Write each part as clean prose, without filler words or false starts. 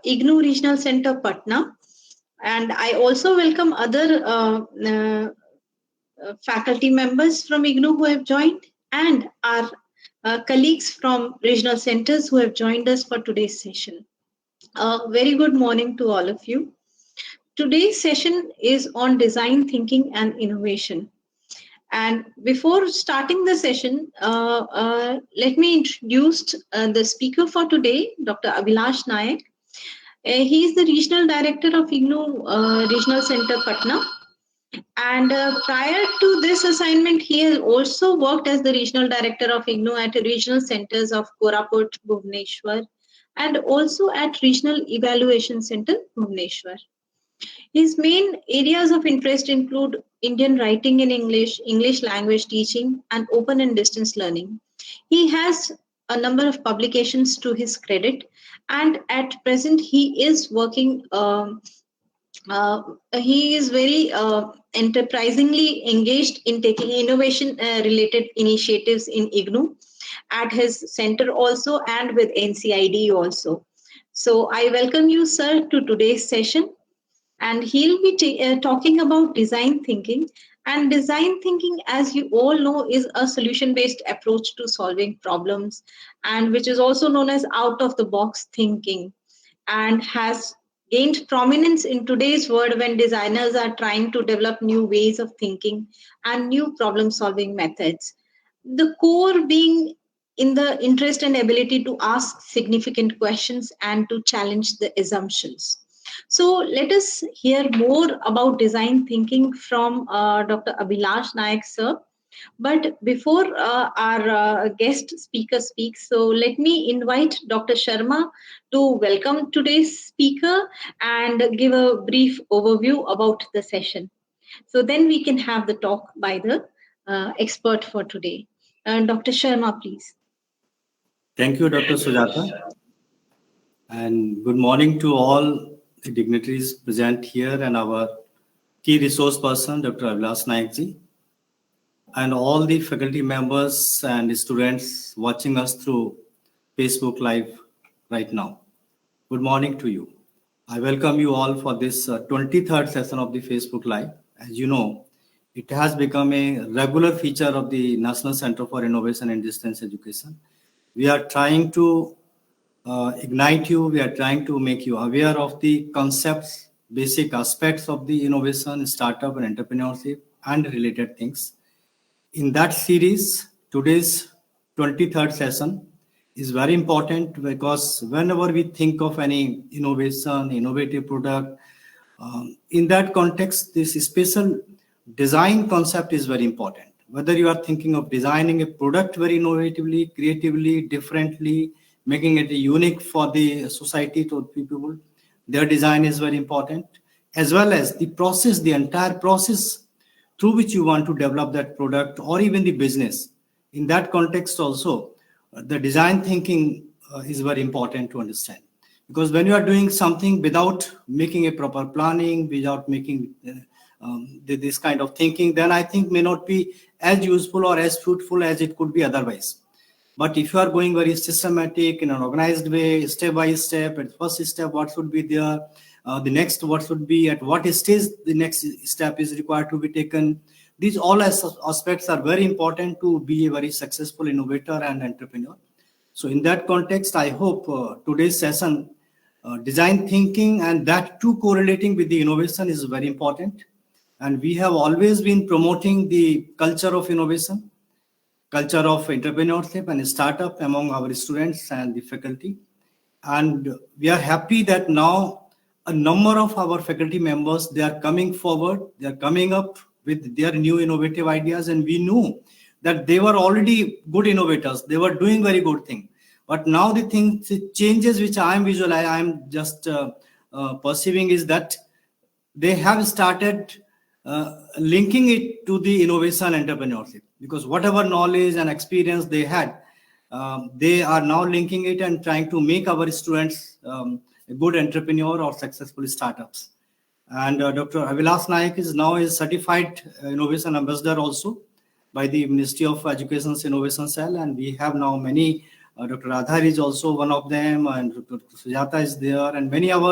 IGNOU Regional Center, Patna. And I also welcome other faculty members from IGNOU who have joined, and our colleagues from regional centers who have joined us for today's session. Very good morning to all of you. Today's session is on design thinking and innovation. And before starting the session, let me introduce the speaker for today, Dr. Abhilash Nayak. He is the Regional Director of IGNOU Regional Center, Patna. And prior to this assignment, he has also worked as the Regional Director of IGNOU at regional centers of Koraput, Bhubaneswar, and also at Regional Evaluation Center, Bhubaneswar. His main areas of interest include Indian writing in English, English language teaching, and open and distance learning. He has a number of publications to his credit, and at present he is working. He is very enterprisingly engaged in taking innovation related initiatives in IGNOU at his center also and with NCID also. So I welcome you, sir, to today's session. And he'll be talking about design thinking. And design thinking, as you all know, is a solution-based approach to solving problems, and which is also known as out-of-the-box thinking, and has gained prominence in today's world when designers are trying to develop new ways of thinking and new problem-solving methods. The core being in the interest and ability to ask significant questions and to challenge the assumptions. So let us hear more about design thinking from Dr. Abhilash Nayak, sir. But before our guest speaker speaks, so let me invite Dr. Sharma to welcome today's speaker and give a brief overview about the session. So then we can have the talk by the expert for today. Dr. Sharma, please. Thank you, Dr. Sujata. And good morning to all the dignitaries present here and our key resource person, Dr. Abhilash Nayak ji, and all the faculty members and students watching us through Facebook Live right now. Good morning to you. I welcome you all for this 23rd session of the Facebook Live. As you know, it has become a regular feature of the National Center for Innovation and Distance Education. We are trying to ignite you. We are trying to make you aware of the concepts, basic aspects of the innovation, startup and entrepreneurship and related things. In that series, today's 23rd session is very important because whenever we think of any innovation, innovative product, in that context, this special design concept is very important. Whether you are thinking of designing a product very innovatively, creatively, differently, making it unique for the society to people, their design is very important, as well as the process, the entire process through which you want to develop that product or even the business. In that context also, the design thinking is very important to understand. Because when you are doing something without making a proper planning, without making this kind of thinking, then I think may not be as useful or as fruitful as it could be otherwise. But if you are going very systematic in an organized way, step by step, at first step, what should be there, the next, what should be, at what stage the next step is required to be taken. These all aspects are very important to be a very successful innovator and entrepreneur. So in that context, I hope today's session, design thinking and that too correlating with the innovation is very important. And we have always been promoting the culture of innovation, culture of entrepreneurship and startup among our students and the faculty. And we are happy that now a number of our faculty members, they are coming forward, they are coming up with their new innovative ideas. And we knew that they were already good innovators. They were doing very good things. But now the changes which I am just perceiving is that they have started linking it to the innovation entrepreneurship, because whatever knowledge and experience they had, they are now linking it and trying to make our students a good entrepreneur or successful startups. And Dr. Abhilash Nayak is now a certified innovation ambassador also by the Ministry of Education's Innovation Cell, and we have now many Dr. Radhar is also one of them, and Dr. Sujata is there, and many of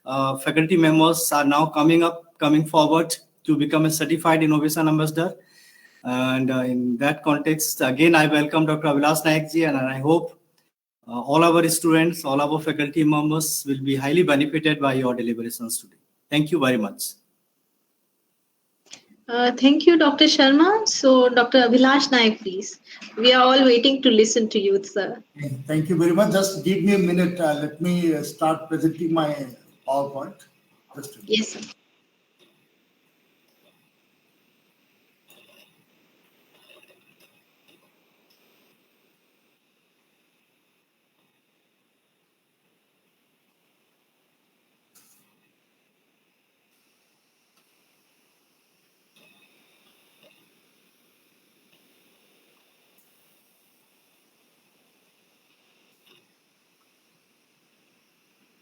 our faculty members are now coming forward to become a certified innovation ambassador. And in that context, again, I welcome Dr. Abhilash Naikji, and I hope all our students, all our faculty members will be highly benefited by your deliberations today. Thank you very much. Thank you, Dr. Sharma. So, Dr. Abhilash Naik, please. We are all waiting to listen to you, sir. Thank you very much. Just give me a minute. Let me start presenting my PowerPoint. Just a minute. Yes, sir.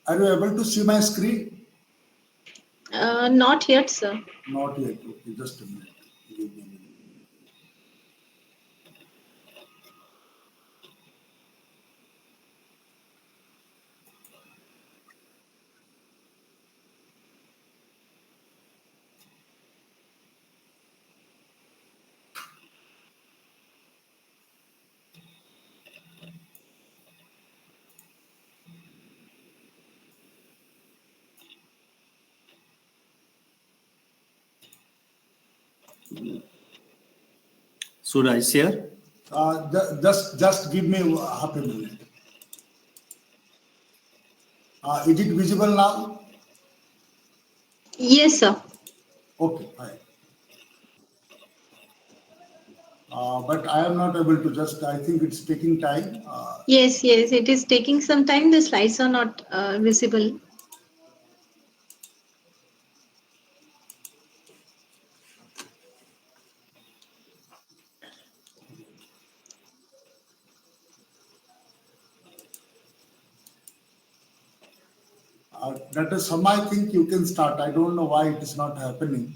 Are you able to see my screen? Not yet, sir. Not yet. Okay, just a minute. Give me a minute. Should I share? Just give me half a minute. Is it visible now? Yes, sir. Okay, fine. But I am not able to I think it's taking time. Yes, it is taking some time. The slides are not visible. That is some, I think you can start. I don't know why it is not happening.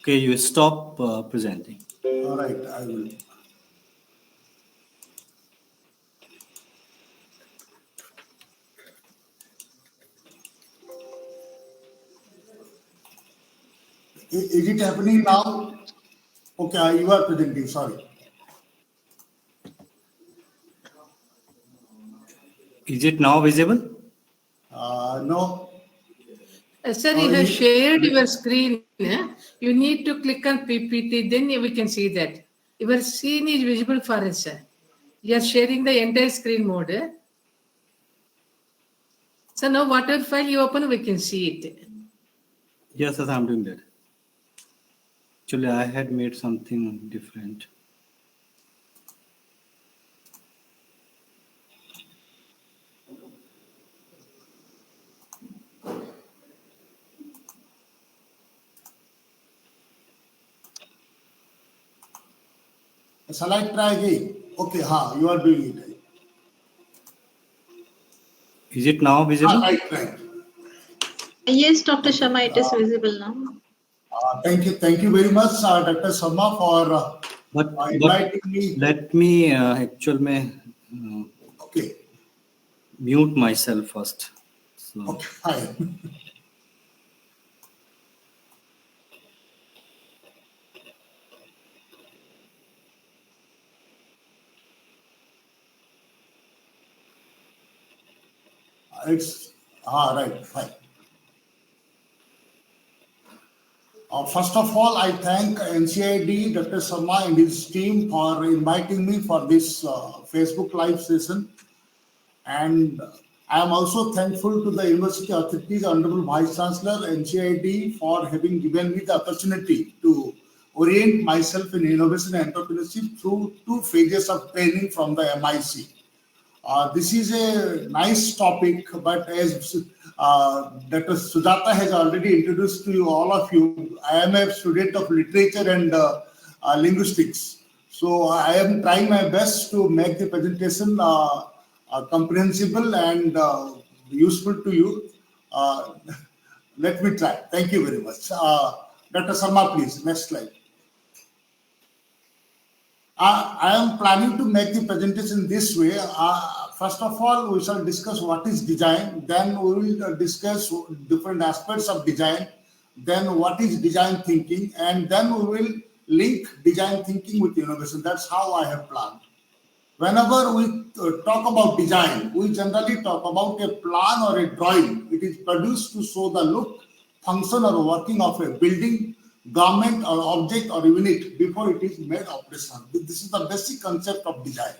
Okay, you stop presenting. All right, I will. Is it happening now? Okay, you are presenting, sorry. Is it now visible? No. Sir, you have shared your screen. You need to click on PPT, then we can see that. Your screen is visible for us, sir. You are sharing the entire screen mode. So now whatever file you open, we can see it. Yes, I'm doing that. Actually, I had made something different. Shall I try again? Okay, you are doing it. Is it now visible? Right. Yes, Dr. Sharma, it is visible now. Thank you very much, Dr. Sharma, for inviting me. Let me actually Okay. mute myself first. So. Okay, fine. It's right, fine. First of all, I thank NCID, Dr. Sharma and his team for inviting me for this Facebook live session. And I am also thankful to the University authorities, Honorable Vice Chancellor, NCID, for having given me the opportunity to orient myself in innovation and entrepreneurship through 2 phases of training from the MIC. This is a nice topic, but as Dr. Sujata has already introduced to you, all of you, I am a student of literature and linguistics. So I am trying my best to make the presentation comprehensible and useful to you. Let me try. Thank you very much. Dr. Sharma, please, next slide. I am planning to make the presentation this way. First of all, we shall discuss what is design. Then we will discuss different aspects of design. Then what is design thinking, and then we will link design thinking with innovation. That's how I have planned. Whenever we talk about design, we generally talk about a plan or a drawing. It is produced to show the look, function, or working of a building, garment, or object or unit before it is made operational. This is the basic concept of design.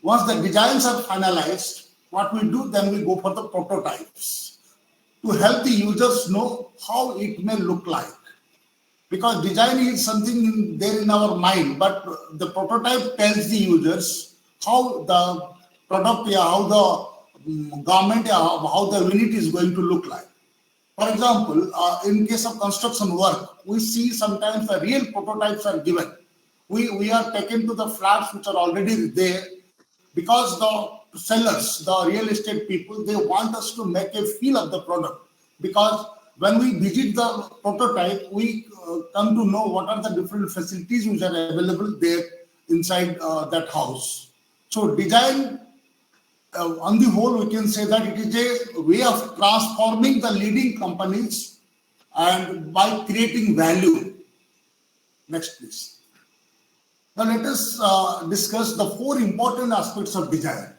Once the designs are finalized, what we do, then we go for the prototypes to help the users know how it may look like. Because design is something there in our mind, but the prototype tells the users how the product, how the garment, how the unit is going to look like. For example, in case of construction work, we see sometimes the real prototypes are given. We are taken to the flats which are already there, because the sellers, the real estate people, they want us to make a feel of the product. Because when we visit the prototype, we come to know what are the different facilities which are available there inside that house. So design, on the whole, we can say that it is a way of transforming the leading companies and by creating value. Next, please. Now let us discuss the 4 important aspects of design.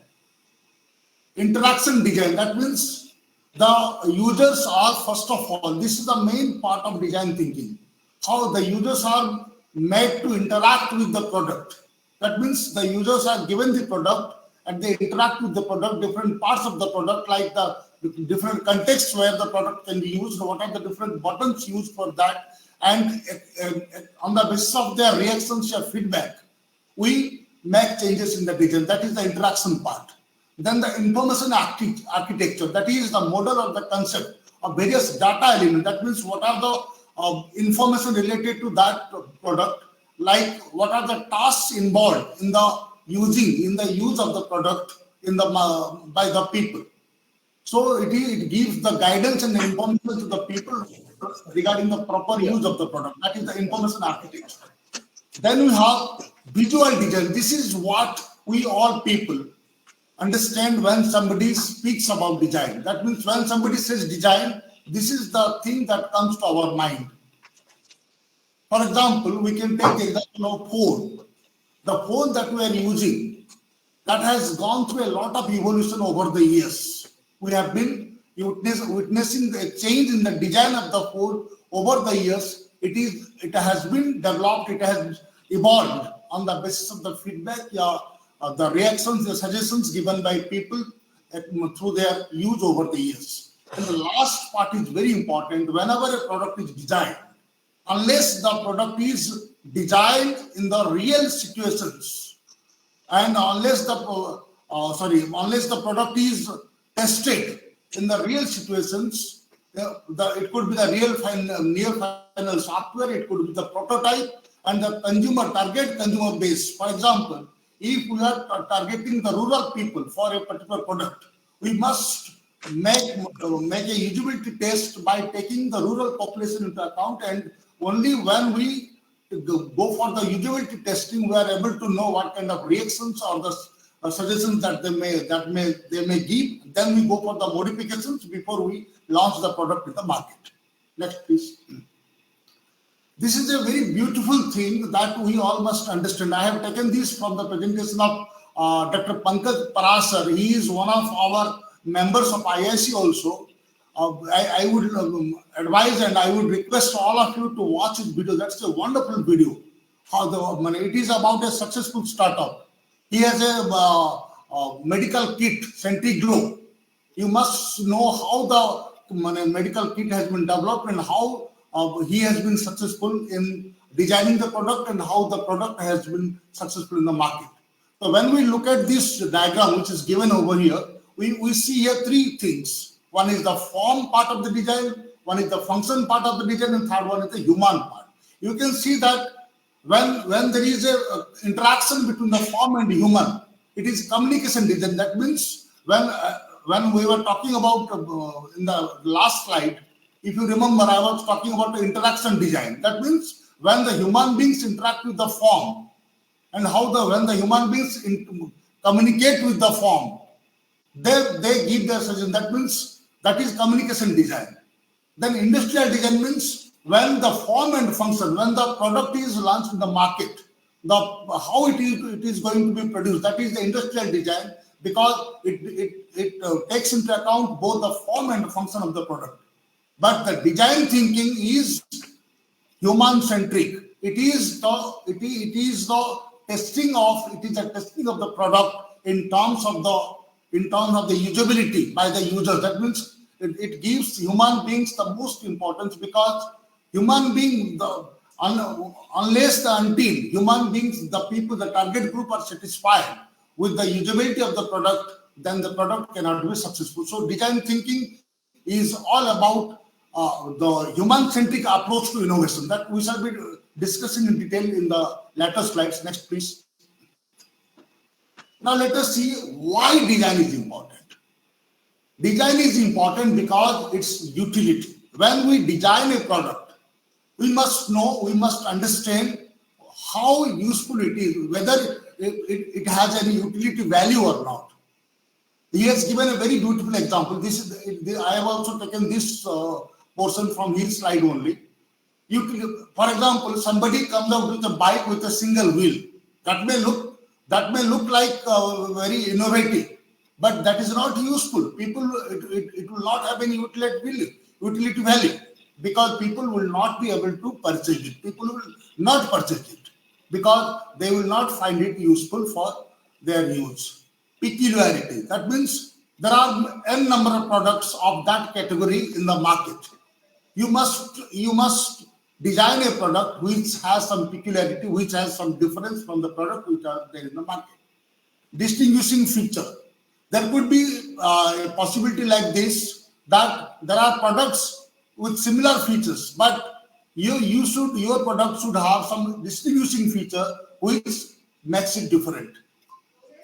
Interaction design, that means the users are, first of all, this is the main part of design thinking. How the users are made to interact with the product. That means the users are given the product and they interact with the product, different parts of the product, like the different contexts where the product can be used, what are the different buttons used for that, and on the basis of their reactions or feedback, we make changes in the design. That is the interaction part. Then the information architecture, that is the model or the concept of various data elements. That means what are the information related to that product, like what are the tasks involved in the use of the product by the people. So it gives the guidance and the information to the people regarding the proper use of the product. That is the information architecture. Then we have visual design. This is what we all people understand when somebody speaks about design. That means when somebody says design, this is the thing that comes to our mind. For example, we can take the example of phone. The phone that we are using, that has gone through a lot of evolution over the years. We have been witnessing the change in the design of the phone over the years. It has been developed, it has evolved on the basis of the feedback, the reactions, the suggestions given by people through their use over the years. And the last part is very important. Whenever a product is designed, unless the product is designed in the real situations, and unless the product is tested in the real situations, it could be the near final software, it could be the prototype, and the target consumer base. For example, if we are targeting the rural people for a particular product, we must make a usability test by taking the rural population into account, and only when we go for the usability testing, we are able to know what kind of reactions or the suggestions that they may give. Then we go for the modifications before we launch the product in the market. Next, please. This is a very beautiful thing that we all must understand. I have taken this from the presentation of Dr. Pankaj Parasar. He is one of our members of IIC also. I would advise and I would request all of you to watch his video. That's a wonderful video. It is about a successful startup. He has a medical kit, Sentiglow. You must know how the medical kit has been developed and how he has been successful in designing the product and how the product has been successful in the market. So when we look at this diagram, which is given over here, we see here 3 things. One is the form part of the design, one is the function part of the design, and third one is the human part. You can see that when there is a interaction between the form and the human, it is communication design. That means when we were talking about in the last slide, if you remember, I was talking about the interaction design. That means when the human beings interact with the form, and how when the human beings communicate with the form, they give their suggestion. That means that is communication design. Then industrial design means when the form and function, when the product is launched in the market, how it is going to be produced, that is the industrial design, because it takes into account both the form and function of the product. But the design thinking is human centric. It is the testing of the product in terms of the usability by the users. That means it gives human beings the most importance, because human being, unless until human beings, the people, the target group are satisfied with the usability of the product, then the product cannot be successful. So design thinking is all about the human-centric approach to innovation that we shall be discussing in detail in the later slides. Next, please. Now let us see why design is important. Design is important because it's utility. When we design a product, we must know, we must understand how useful it is, whether it has any utility value or not. He has given a very beautiful example. I have also taken this portion from his slide only. For example, somebody comes out with a bike with a single wheel. That may look like very innovative, but that is not useful. It will not have any utility value, because people will not be able to purchase it. People will not purchase it because they will not find it useful for their use. Peculiarity. That means there are n number of products of that category in the market. You must design a product which has some peculiarity, which has some difference from the product which are there in the market. Distinguishing feature. There could be a possibility like this, that there are products with similar features, but your product should have some distinguishing feature which makes it different.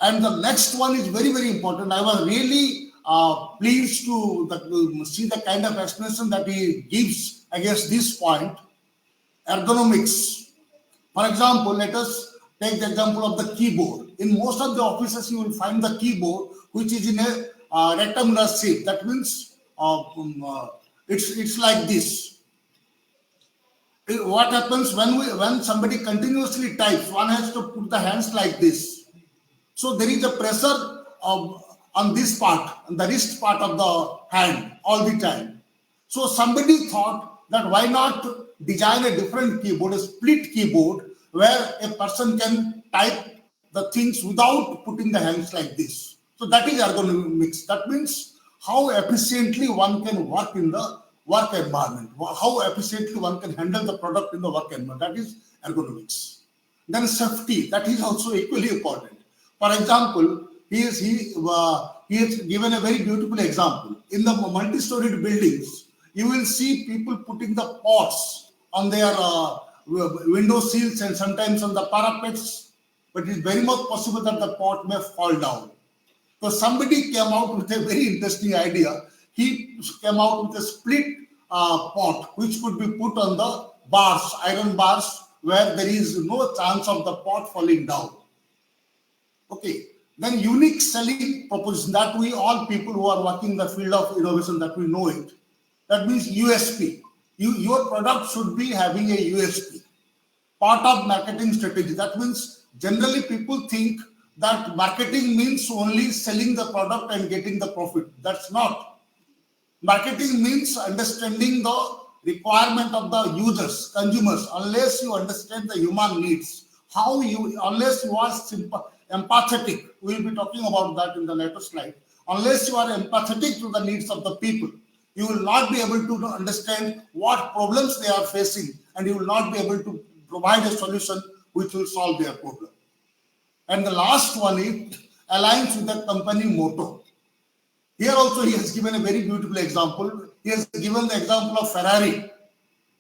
And the next one is very, very important. I was really pleased to see the kind of explanation that he gives against this point. Ergonomics. For example, let us take the example of the keyboard. In most of the offices, you will find the keyboard which is in a rectangular shape. That means it's like this. What happens when somebody continuously types? One has to put the hands like this. So there is a pressure on this part, on the wrist part of the hand all the time. So somebody thought that why not design a different keyboard, a split keyboard, where a person can type the things without putting the hands like this. So that is ergonomics. That means how efficiently one can work in the work environment, how efficiently one can handle the product in the work environment. That is ergonomics. Then safety, that is also equally important. For example, he has given a very beautiful example. In the multi-storied buildings, you will see people putting the pots on their window sills and sometimes on the parapets, but it is very much possible that the pot may fall down. So somebody came out with a very interesting idea. He came out with a split pot which could be put on the bars, iron bars, where there is no chance of the pot falling down. Okay, then unique selling proposition, that we all people who are working in the field of innovation, that we know it. That means USP. Your product should be having a USP. Part of marketing strategy. That means generally people think that marketing means only selling the product and getting the profit. That's not. Marketing means understanding the requirement of the users, consumers. Unless you understand the human needs, unless you are empathetic, we'll be talking about that in the later slide. Unless you are empathetic to the needs of the people, you will not be able to understand what problems they are facing, and you will not be able to provide a solution which will solve their problem. And the last one, it aligns with the company motto. Here also he has given a very beautiful example. He has given the example of Ferrari,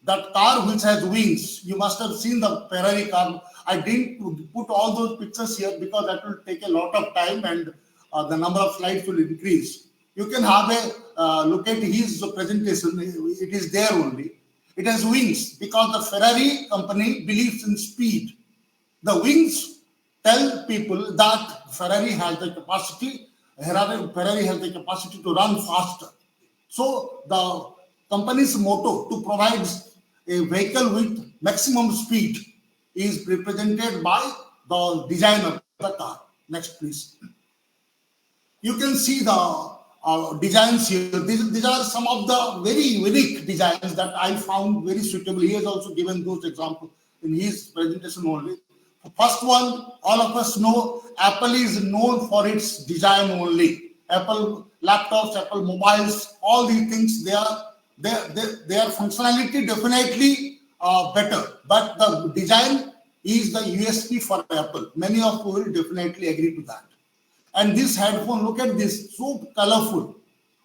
that car which has wings. You must have seen the Ferrari car. I didn't put all those pictures here because that will take a lot of time and the number of slides will increase. You can have a look at his presentation. It is there only. It has wings because the Ferrari company believes in speed. The wings tell people that Ferrari has the capacity to run faster. So the company's motto to provide a vehicle with maximum speed is represented by the design of the car. Next, please. You can see the designs here. These are some of the very unique designs that I found very suitable. He has also given those examples in his presentation only. The first one, all of us know, Apple is known for its design only. Apple laptops, Apple mobiles, all these things, their functionality definitely better. But the design is the USP for Apple. Many of you will definitely agree to that. And this headphone, look at this, so colorful.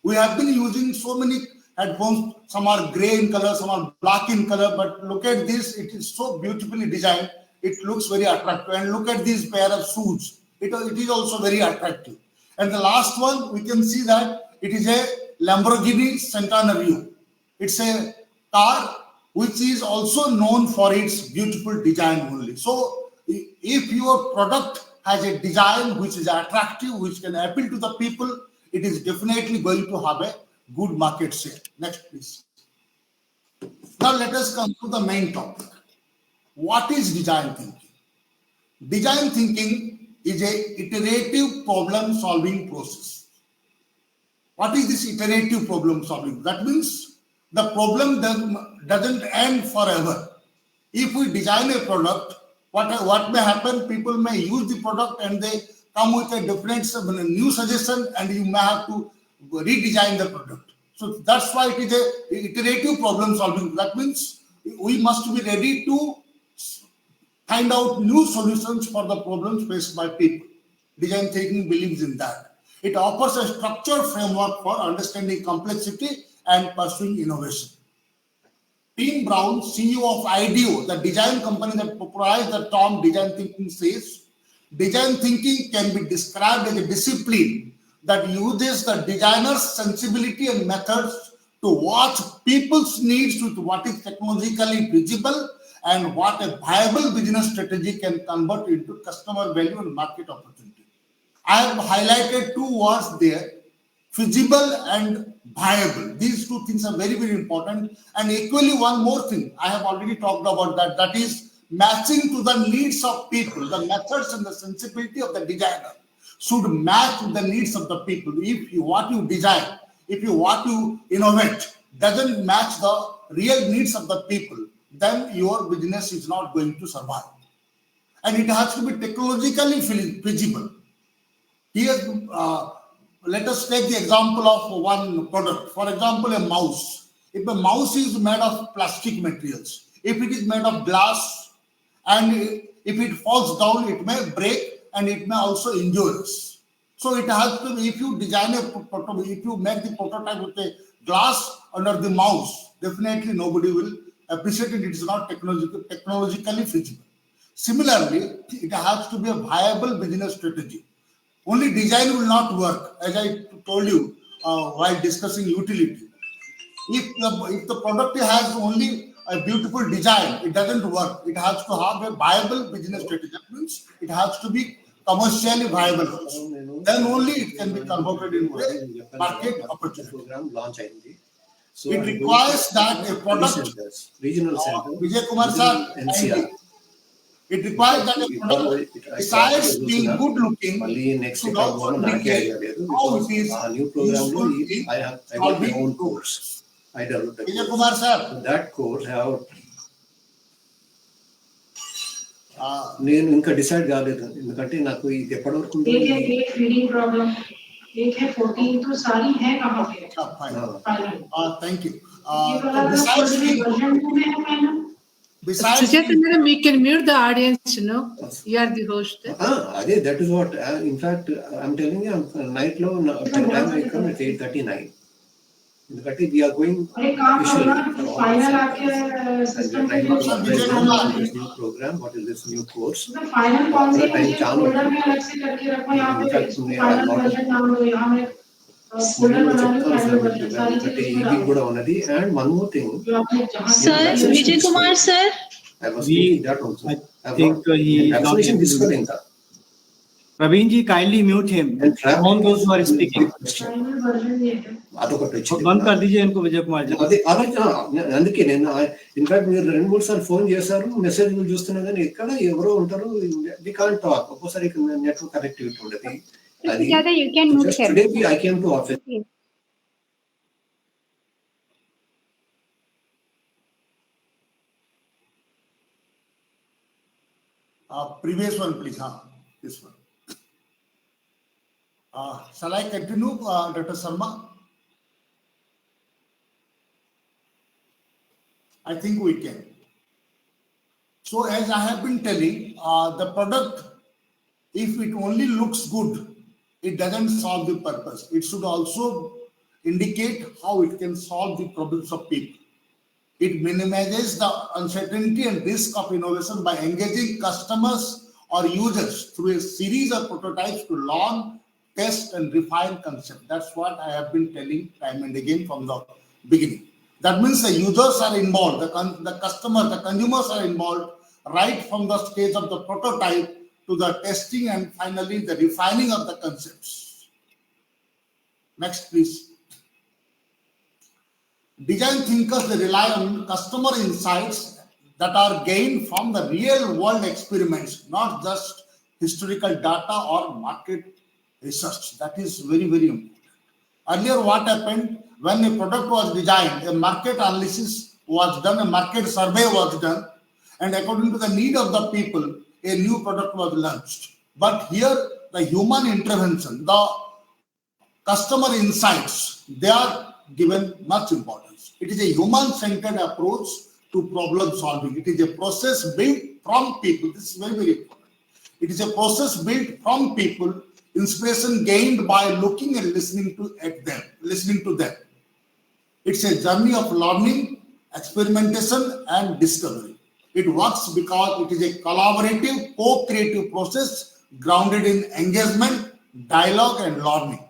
We have been using so many headphones. Some are gray in color, some are black in color. But look at this, it is so beautifully designed. It looks very attractive. And look at this pair of shoes. It is also very attractive. And the last one, we can see that it is a Lamborghini Centenario. It's a car which is also known for its beautiful design only. So if your product has a design which is attractive, which can appeal to the people, it is definitely going to have a good market share. Next, please. Now let us come to the main topic. What is design thinking? Design thinking is a iterative problem-solving process. What is this iterative problem-solving? That means the problem doesn't end forever. If we design a product, what may happen? People may use the product and they come with a different new suggestion, and you may have to redesign the product. So that's why it is a iterative problem solving. That means we must be ready to find out new solutions for the problems faced by people. Design thinking believes in that. It offers a structured framework for understanding complexity and pursuing innovation. Tim Brown, CEO of IGNOU, the design company that popularized the term design thinking, says, design thinking can be described as a discipline that uses the designer's sensibility and methods to watch people's needs with what is technologically feasible and what a viable business strategy can convert into customer value and market opportunity. I have highlighted two words there, feasible and viable. These two things are very, very important. And equally, one more thing, I have already talked about that, that is matching to the needs of people. The methods and the sensibility of the designer should match the needs of the people. If what you design, what you innovate doesn't match the real needs of the people, then your business is not going to survive. And it has to be technologically feasible. Here, let us take the example of one product. For example, a mouse. If a mouse is made of plastic materials, if it is made of glass, and if it falls down, it may break and it may also injure us. So it has to be, if you design a prototype, if you make the prototype with a glass under the mouse, definitely nobody will appreciate it. It is not technologically feasible. Similarly, it has to be a viable business strategy. Only design will not work, as I told you while discussing utility. If the product has only a beautiful design, it doesn't work. It has to have a viable business strategy. That means it has to be commercially viable also. Then only it can be converted into a market opportunity. It requires that a product, regional centers, Vijay Kumar sir, NCR. It requires that a product, besides being good looking, should also indicate how it is useful in I got my own course. I developed a Vijay course. Kumar sir. That course have నేను ఇంకా decide కాలేదు ఎందుకంటే నాకు ఇది ఎప్పటి వరకు एक feeding problem एक है 14 तो सारी है कहां पे Thank you. Besides Sujata madam, we can mute the audience, you know. You are the host. That is what, in fact, I'm telling you, night low, time I come at 8:39. ఎందుకంటే we are going final this new program, what is this new course? The final कौन सी folder में अलग से करके रखो यहां पे final version नाम लो यहां में फोल्डर बना लो फाइनल वर्जन सारी चीजें ఇది కూడా ఉన్నది. And one more thing, Sir, Vijay Kumar sir. I was thinking that also. I think he is not vaccination తీసుకోలేదు ఇంకా Praveen ji, kindly mute him. And travel All those who are speaking. అదొకటి వచ్చింది. बंद कर दीजिए इनको विजय कुमार जी. అది అందుకే నేను ఇన్ఫాక్ట్ మీరు 2-3 సార్లు ఫోన్ చేశారు, మెసేజ్ చూస్తున్నా కానీ ఎక్కడ ఎవరో ఉంటారు, వి కాంట్ టాక్. ఒక్కోసారి నెట్వర్క్ కనెక్టివిటీ ఉండదు. అది you can move just him. today I came to office. Previous one, please. This one. Shall I continue, Dr. Sharma? I think we can. So as I have been telling, the product, if it only looks good, it doesn't solve the purpose. It should also indicate how it can solve the problems of people. It minimizes the uncertainty and risk of innovation by engaging customers or users through a series of prototypes to learn, test, and refine concept. That's what I have been telling time and again from the beginning. That means the users are involved, the customers, the consumers are involved right from the stage of the prototype to the testing and finally the refining of the concepts. Next, please. Design thinkers, they rely on customer insights that are gained from the real world experiments, not just historical data or market research. That is very, very important. Earlier, what happened when a product was designed, a market analysis was done, a market survey was done, and according to the need of the people, a new product was launched. But here, the human intervention, the customer insights, they are given much importance. It is a human-centered approach to problem solving. It is a process built from people. This is very, very important. It is a process built from people, inspiration gained by looking and listening to them. It's a journey of learning, experimentation, and discovery. It works because it is a collaborative, co-creative process grounded in engagement, dialogue, and learning.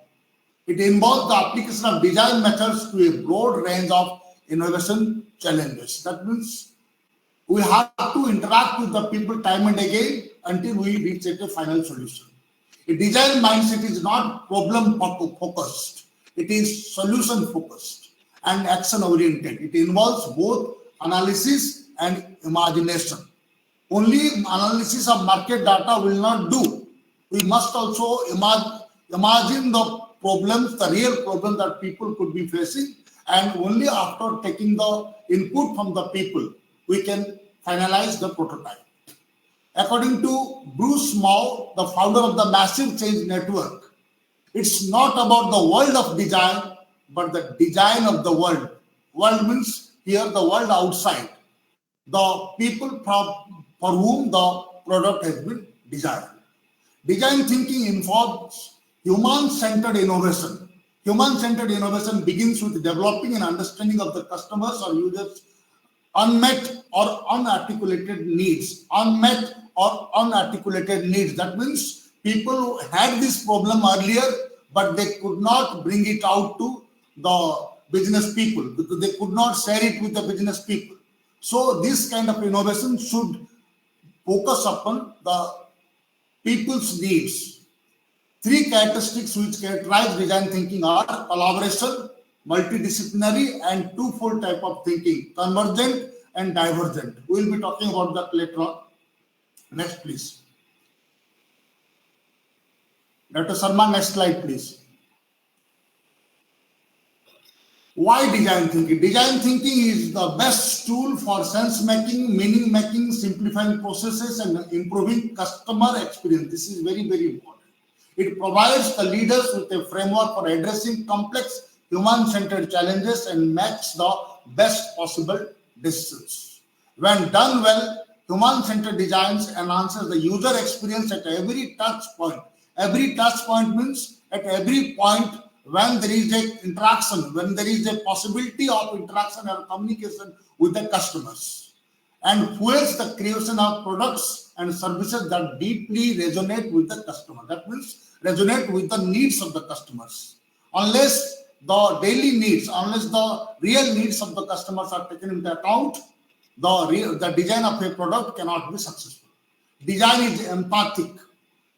It involves the application of design methods to a broad range of innovation challenges. That means we have to interact with the people time and again until we reach a final solution. A design mindset is not problem focused. It is solution focused and action oriented. It involves both analysis and imagination. Only analysis of market data will not do. We must also imagine the problems, the real problems that people could be facing, and only after taking the input from the people, we can finalize the prototype. According to Bruce Mau, the founder of the Massive Change Network, it's not about the world of design, but the design of the world. World means here the world outside, the people for whom the product has been designed. Design thinking involves human-centered innovation. Human-centered innovation begins with developing an understanding of the customers or users' unmet or unarticulated needs. Unmet or unarticulated needs. That means people had this problem earlier, but they could not bring it out to the business people because they could not share it with the business people. So this kind of innovation should focus upon the people's needs. 3 characteristics which characterize design thinking are collaboration, multidisciplinary, and twofold type of thinking, convergent and divergent. We will be talking about that later on. Next, please. Dr. Sharma, next slide, please. Why design thinking? Design thinking is the best tool for sense making, meaning making, simplifying processes, and improving customer experience. This is very, very important. It provides the leaders with a framework for addressing complex human-centered challenges and makes the best possible decisions. When done well, human-centered designs enhances the user experience at every touch point. Every touch point means at every point when there is a interaction, when there is a possibility of interaction or communication with the customers, and fuels the creation of products and services that deeply resonate with the customer. That means resonate with the needs of the customers. Unless the daily needs, unless the real needs of the customers are taken into account, the design of a product cannot be successful. Design is empathic.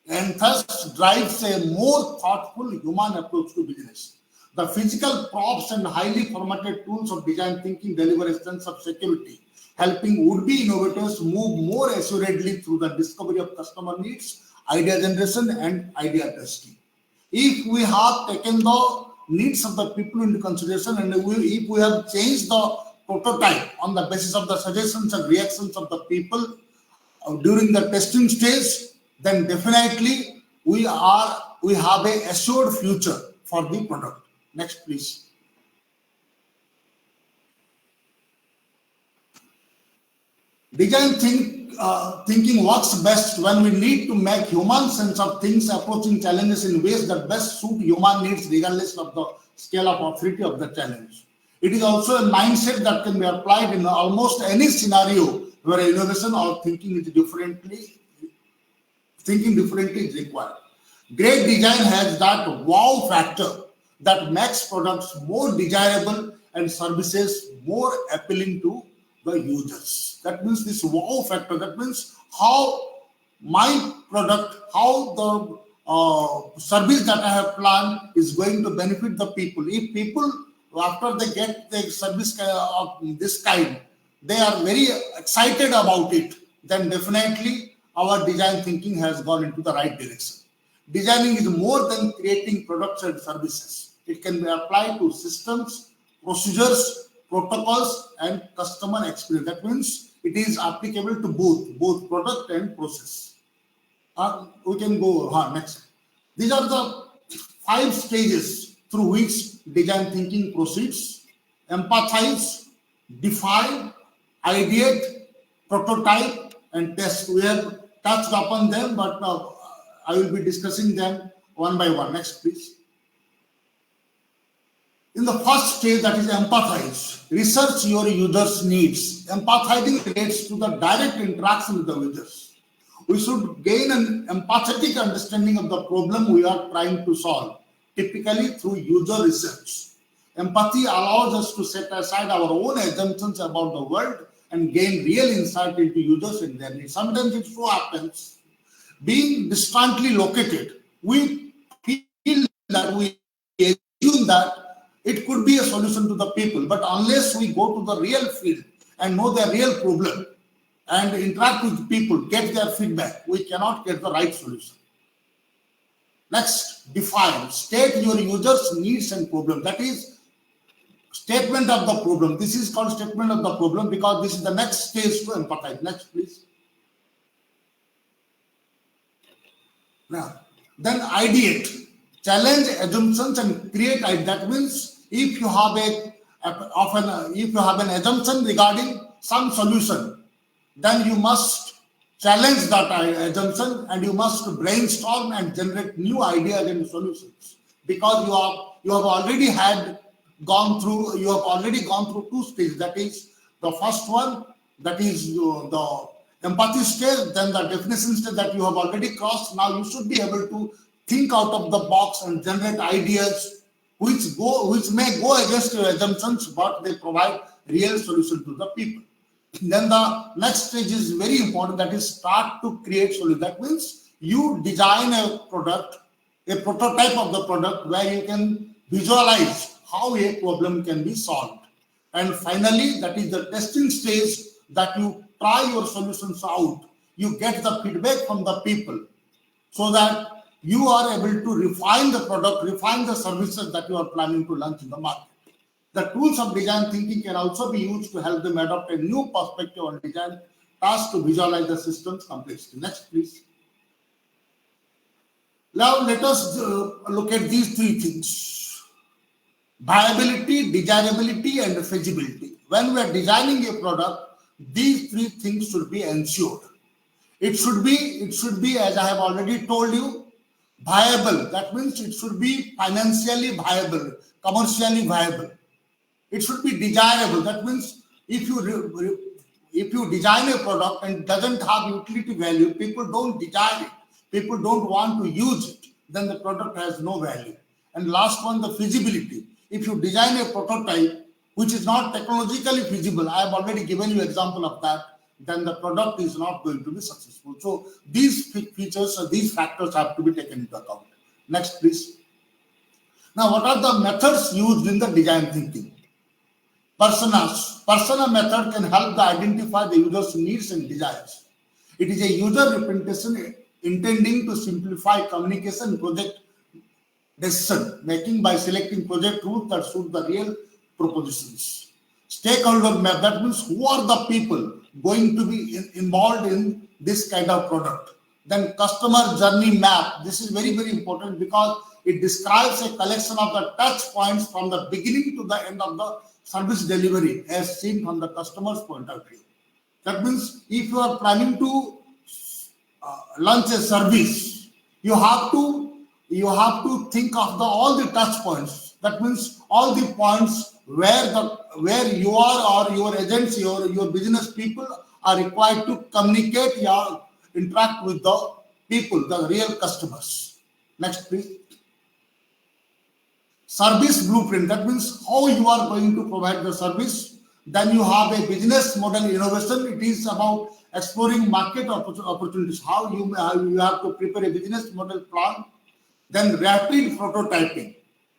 and thus drives a more thoughtful human approach to business. The physical props and highly formatted tools of design thinking deliver a sense of security, helping would-be innovators move more assuredly through the discovery of customer needs, idea generation, and idea testing. If we have taken the needs of the people into consideration, and if we have changed the prototype on the basis of the suggestions and reactions of the people during the testing stage, then definitely we have a assured future for the product. Next, please. Design thinking works best when we need to make human sense of things, approaching challenges in ways that best suit human needs regardless of the scale of authority of the challenge. It is also a mindset that can be applied in almost any scenario where innovation or thinking differently is required. Great design has that wow factor that makes products more desirable and services more appealing to the users. That means this wow factor, that means how my product, how the service that I have planned is going to benefit the people. If people, after they get the service of this kind, they are very excited about it, then definitely our design thinking has gone into the right direction. Designing is more than creating products and services. It can be applied to systems, procedures, protocols, and customer experience. That means it is applicable to both product and process. We can go next. These are the 5 stages through which design thinking proceeds: empathize, define, ideate, prototype, and test. We have touched upon them, but I will be discussing them one by one. Next, please. In the first stage, that is empathize, research your users' needs. Empathizing relates to the direct interaction with the users. We should gain an empathetic understanding of the problem we are trying to solve, typically through user research. Empathy allows us to set aside our own assumptions about the world and gain real insight into users and their needs. Sometimes it so happens, being distantly located, we feel that we assume that it could be a solution to the people, but unless we go to the real field and know their real problem and interact with people, get their feedback, we cannot get the right solution. Next, define. State your users' needs and problem. That is statement of the problem. This is called statement of the problem because this is the next stage to empathize. Next, please. Now, then ideate. Challenge assumptions and create ideas. That means if you have an assumption regarding some solution, then you must challenge that assumption and you must brainstorm and generate new ideas and solutions, because you have already gone through 2 stages. That is the first one, that is the empathy stage, then the definition stage that you have already crossed. Now you should be able to think out of the box and generate ideas which may go against your assumptions, but they provide real solution to the people. Then the next stage is very important, that is start to create solution. That means you design a product, a prototype of the product where you can visualize how a problem can be solved. And finally, that is the testing stage, that you try your solutions out. You get the feedback from the people so that you are able to refine the product, refine the services that you are planning to launch in the market. The tools of design thinking can also be used to help them adopt a new perspective on design tasks to visualize the system's complexity. Next, please. Now, let us look at these 3 things: viability, desirability, and feasibility. When we are designing a product, these 3 things should be ensured. It should be, as I have already told you, viable. That means it should be financially viable, commercially viable. It should be desirable. That means if you design a product and it doesn't have utility value, people don't desire it, people don't want to use it, then the product has no value. And last one, the feasibility. If you design a prototype which is not technologically feasible, I have already given you example of that, then the product is not going to be successful. So these features, these factors have to be taken into account. Next, please. Now, what are the methods used in the design thinking? Personas. Persona method can help to identify the user's needs and desires. It is a user representation intending to simplify communication and project decision making by selecting project routes that suit the real propositions. Stakeholder map, that means who are the people going to be involved in this kind of product. Then customer journey map. This is very, very important because it describes a collection of the touch points from the beginning to the end of the service delivery as seen from the customer's point of view. That means if you are planning to launch a service, you have to think of all the touch points. That means all the points where you are or your agency or your business people are required to communicate or interact with the people, the real customers. Next, please. Service blueprint, that means how you are going to provide the service. Then you have a business model innovation. It is about exploring market opportunities, how you have to prepare a business model plan. Then rapid prototyping.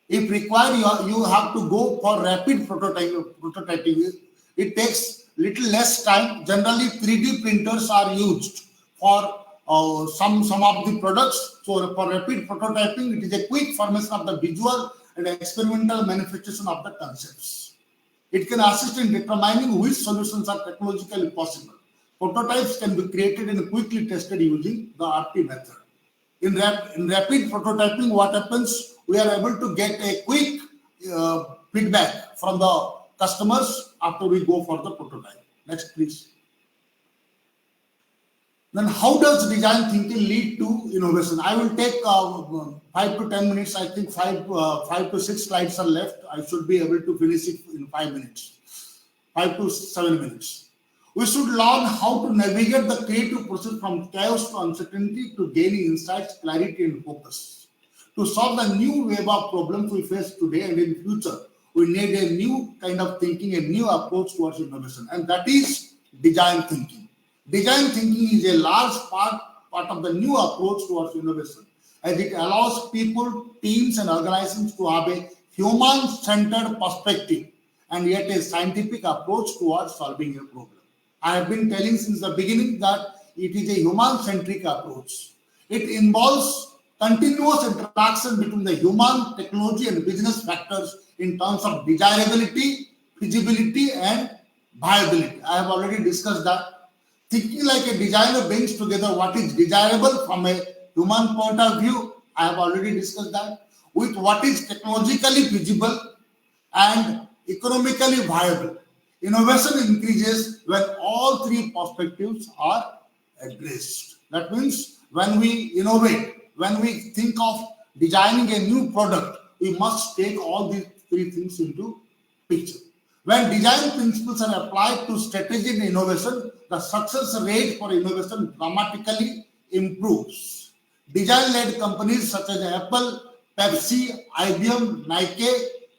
If required, you have to go for rapid prototyping. It takes little less time. Generally, 3D printers are used for some of the products. So for rapid prototyping, it is a quick formation of the visual and experimental manifestation of the concepts. It can assist in determining which solutions are technologically possible. Prototypes can be created and quickly tested using the RP method. In rapid prototyping, what happens? We are able to get a quick feedback from the customers after we go for the prototype. Next, please. Then how does design thinking lead to innovation? I will take 5 to 10 minutes. I think 5 to 6 slides are left. I should be able to finish it in 5 minutes, 5 to 7 minutes. We should learn how to navigate the creative process from chaos to uncertainty to gaining insights, clarity, and focus. To solve the new wave of problems we face today and in future, we need a new kind of thinking, a new approach towards innovation, and that is design thinking. Design thinking is a large part of the new approach towards innovation, as it allows people, teams, and organizations to have a human-centered perspective and yet a scientific approach towards solving a problem. I have been telling since the beginning that it is a human-centric approach. It involves continuous interaction between the human, technology, and business factors in terms of desirability, feasibility, and viability. I have already discussed that. Thinking like a designer brings together what is desirable from a human point of view. I have already discussed that. With what is technologically feasible and economically viable. Innovation increases when all three perspectives are addressed. That means when we innovate, when we think of designing a new product, we must take all these three things into picture. When design principles are applied to strategy and innovation, the success rate for innovation dramatically improves. Design-led companies such as Apple, Pepsi, IBM, Nike,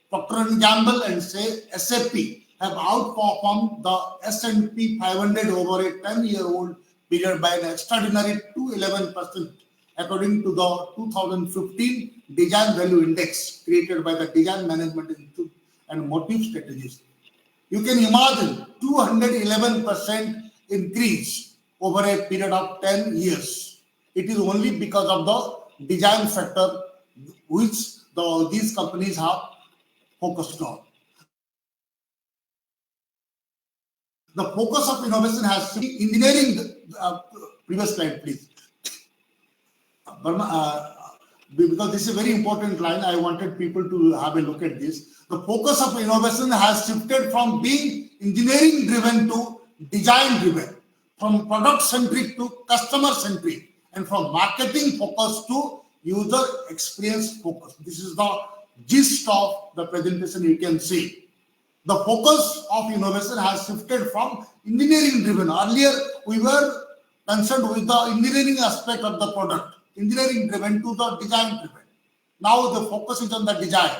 Procter & Gamble, and SAP have outperformed the S&P 500 over a 10-year-old period by an extraordinary 211%, according to the 2015 Design Value Index created by the Design Management and Motive Strategies. You can imagine 211% increase over a period of 10 years. It is only because of the design factor which these companies have focused on. The focus of innovation has to be engineering. Previous slide, please. Because this is a very important line, I wanted people to have a look at this. The focus of innovation has shifted from being engineering driven to design driven, from product centric to customer centric, and from marketing focus to user experience focus. This is the gist of the presentation you can see. The focus of innovation has shifted from engineering driven. Earlier, we were concerned with the engineering aspect of the product, engineering driven to the design driven. Now the focus is on the design.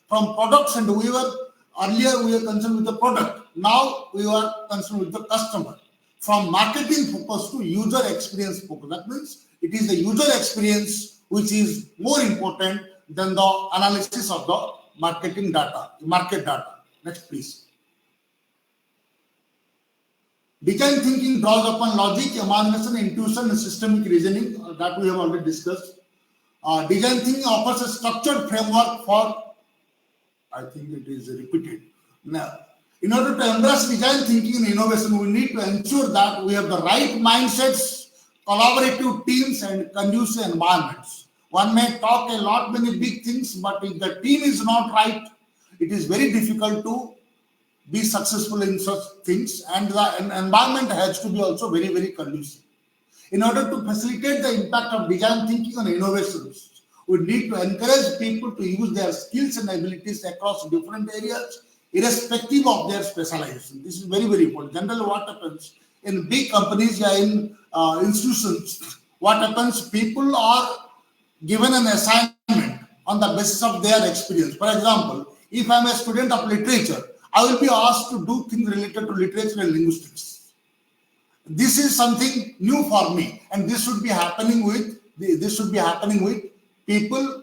From products, and earlier we were concerned with the product. Now we are concerned with the customer. from marketing focus to user experience focus. That means it is the user experience which is more important than the analysis of the marketing data, market data. Next, please. Design thinking draws upon logic, imagination, intuition, and systemic reasoning that we have already discussed. Design thinking offers a structured framework for, I think it is repeated. Now, in order to embrace design thinking and innovation, we need to ensure that we have the right mindsets, collaborative teams, and conducive environments. One may talk a lot, many big things, but if the team is not right, it is very difficult to be successful in such things, and the environment has to be also very, very conducive. In order to facilitate the impact of design thinking on innovations, we need to encourage people to use their skills and abilities across different areas, irrespective of their specialization. This is very, very important. Generally, what happens in big companies or in institutions, what happens, people are given an assignment on the basis of their experience. For example, if I'm a student of literature, I will be asked to do things related to literature and linguistics. This is something new for me, and this should be happening with people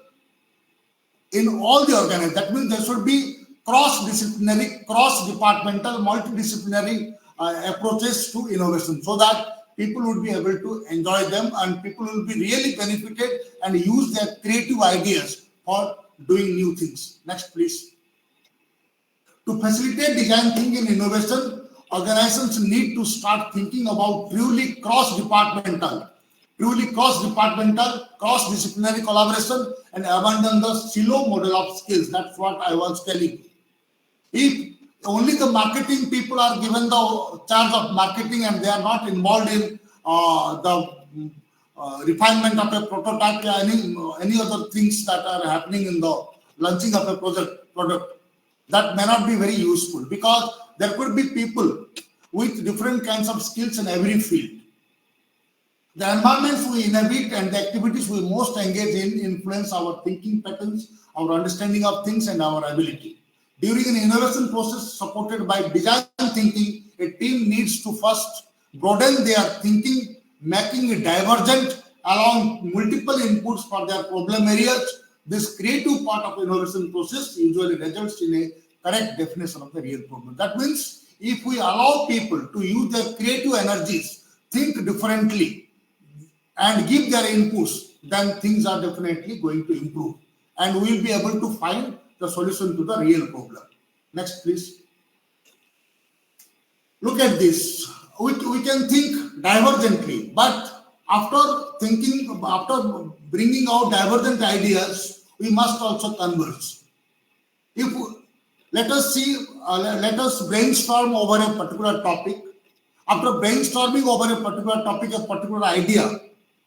in all the organizations. That means there should be cross-disciplinary, cross-departmental, multidisciplinary approaches to innovation, so that people would be able to enjoy them and people will be really benefited and use their creative ideas for doing new things. Next, please. To facilitate design thinking and innovation, organizations need to start thinking about truly cross-departmental, cross-disciplinary collaboration and abandon the silo model of skills. That's what I was telling you. If only the marketing people are given the charge of marketing and they are not involved in the refinement of a prototype or any other things that are happening in the launching of a product, that may not be very useful, because there could be people with different kinds of skills in every field. The environments we inhabit and the activities we most engage in influence our thinking patterns, our understanding of things, and our ability. During an innovation process supported by design thinking, a team needs to first broaden their thinking, making it divergent along multiple inputs for their problem areas. This creative part of innovation process usually results in a correct definition of the real problem. That means if we allow people to use their creative energies, think differently, and give their inputs, then things are definitely going to improve. And we will be able to find the solution to the real problem. Next, please. Look at this. We can think divergently, but after bringing out divergent ideas, we must also converge. Let us brainstorm over a particular topic. After brainstorming over a particular topic, a particular idea,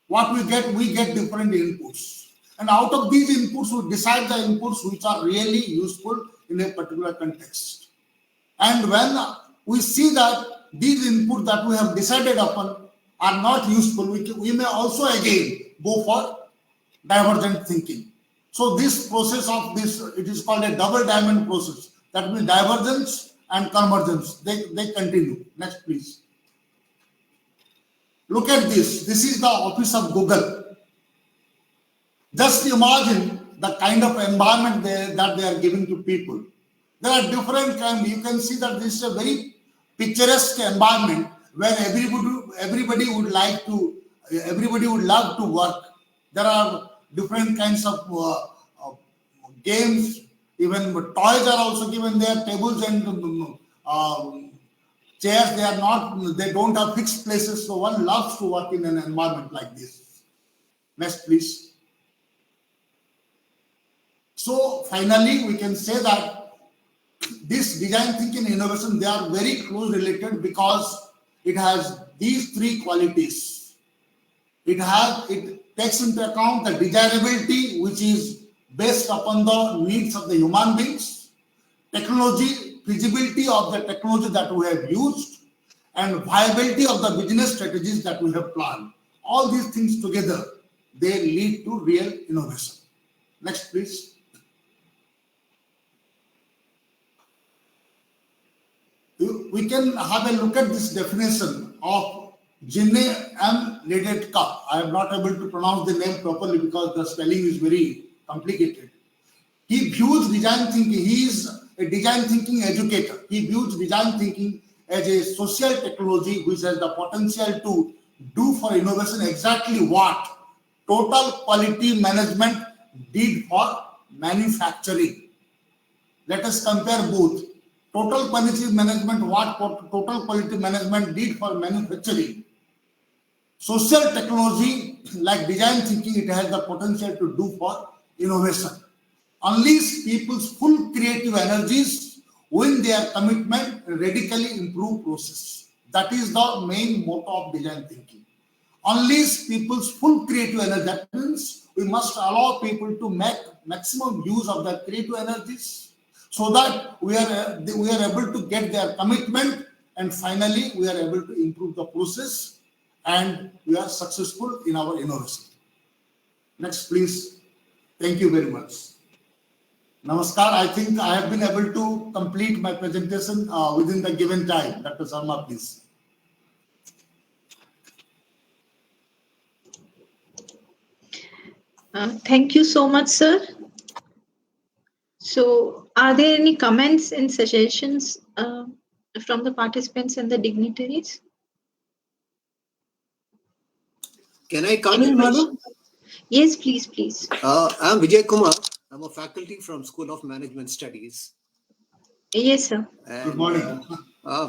what we get different inputs. And out of these inputs, we decide the inputs which are really useful in a particular context. And when we see that these inputs that we have decided upon are not useful, we may also again go for divergent thinking. So this process of this, it is called a double diamond process. That means divergence and convergence, they continue. Next, please. Look at this. This is the office of Google. Just imagine the kind of environment that they are giving to people. There are different kinds. You can see that this is a very picturesque environment where everybody would love to work. There are different kinds of games. Even toys are also given there. Tables and chairs. They don't have fixed places. So one loves to work in an environment like this. Next, please. So finally, we can say that this design thinking and innovation, they are very closely related because it has these three qualities. It takes into account the desirability, which is based upon the needs of the human beings, technology, feasibility of the technology that we have used, and viability of the business strategies that we have planned. All these things together, they lead to real innovation. Next, please. we can have a look at this definition of Jinne M. Ledetka. I am not able to pronounce the name properly because the spelling is very complicated. He views design thinking, he is a design thinking educator. He views design thinking as a social technology which has the potential to do for innovation exactly what total quality management did for manufacturing. Let us compare both. Total quality management, what total quality management did for manufacturing. Social technology like design thinking, it has the potential to do for innovation. Unleash people's full creative energies, win their commitment, radically improve process. That is the main motto of design thinking. Unleash people's full creative energy. That means we must allow people to make maximum use of their creative energies so that we are able to get their commitment, and finally we are able to improve the process and we are successful in our innovation. Next, please. Thank you very much. Namaskar. I think I have been able to complete my presentation within the given time. Dr. Sharma, please. Thank you so much, sir. So, are there any comments and suggestions from the participants and the dignitaries? Can I come in, madam? Yes, please, please. I'm Vijay Kumar. I'm a faculty from School of Management Studies. Yes, sir. Good morning.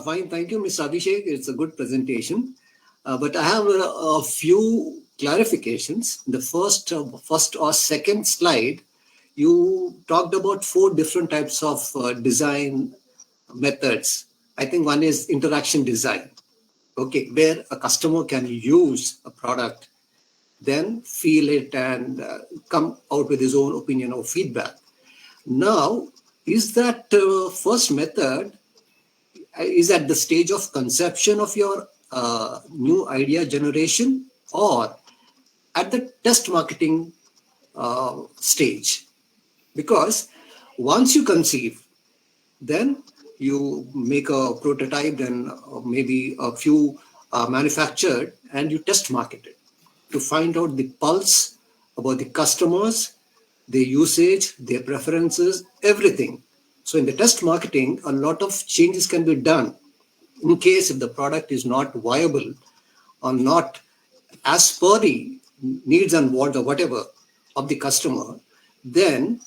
Fine, thank you, Mr. Abhishek. It's a good presentation. But I have a few clarifications. The first or second slide, you talked about 4 different types of design methods. I think one is interaction design. Okay, where a customer can use a product, then feel it and come out with his own opinion or feedback. Now, is that first method is at the stage of conception of your new idea generation or at the test marketing stage? Because once you conceive, then you make a prototype, then maybe a few manufactured, and you test market it to find out the pulse about the customers, their usage, their preferences, everything. So in the test marketing, a lot of changes can be done in case if the product is not viable or not as per the needs and wants or whatever of the customer. Then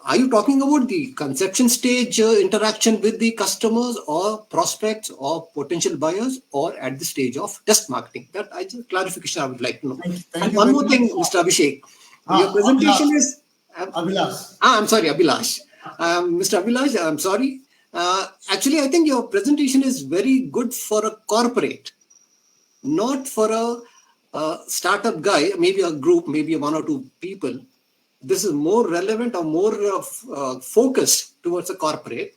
are you talking about the conception stage interaction with the customers or prospects or potential buyers, or at the stage of test marketing? That I just clarification I would like to know. Thank And you one very more thing, much. Mr. Abhishek. Your presentation Abhilash. is Abhilash. I'm sorry, Abhilash. Mr. Abhilash, I'm sorry. Actually, I think your presentation is very good for a corporate, not for a startup guy, maybe a group, maybe 1 or 2 people. This is more relevant or more focused towards a corporate,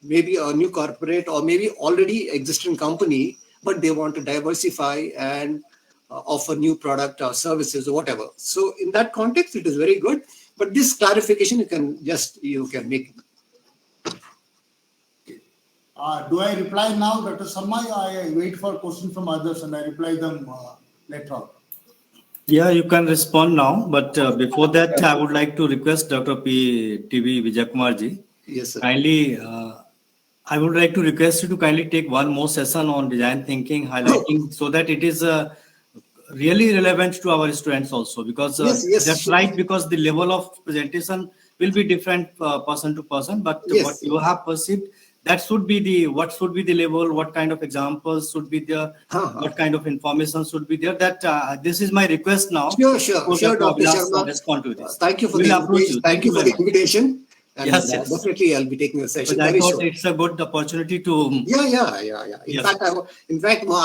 maybe a new corporate or maybe already existing company, but they want to diversify and offer new product or services or whatever. So in that context, it is very good. But this clarification, you can make. Do I reply now, Dr. Sharma? I wait for questions from others and I reply them later on. Yeah, you can respond now. But before that, I would like to request Dr. TV Vijayakumarji. Yes, sir. Kindly, I would like to request you to kindly take one more session on design thinking, highlighting so that it is really relevant to our students also, because yes, that's sure. right, because the level of presentation will be different person to person, but Yes. what you have perceived, that should be the level, what kind of examples should be there, what kind of information should be there. That this is my request now. Sure, Dr. Sharma. Respond to this. Thank you for the invitation. Thank you for the invitation. And Yes. Definitely, I'll be taking a session. I Very thought sure. it's a good opportunity to. Yeah. In Yes. fact, I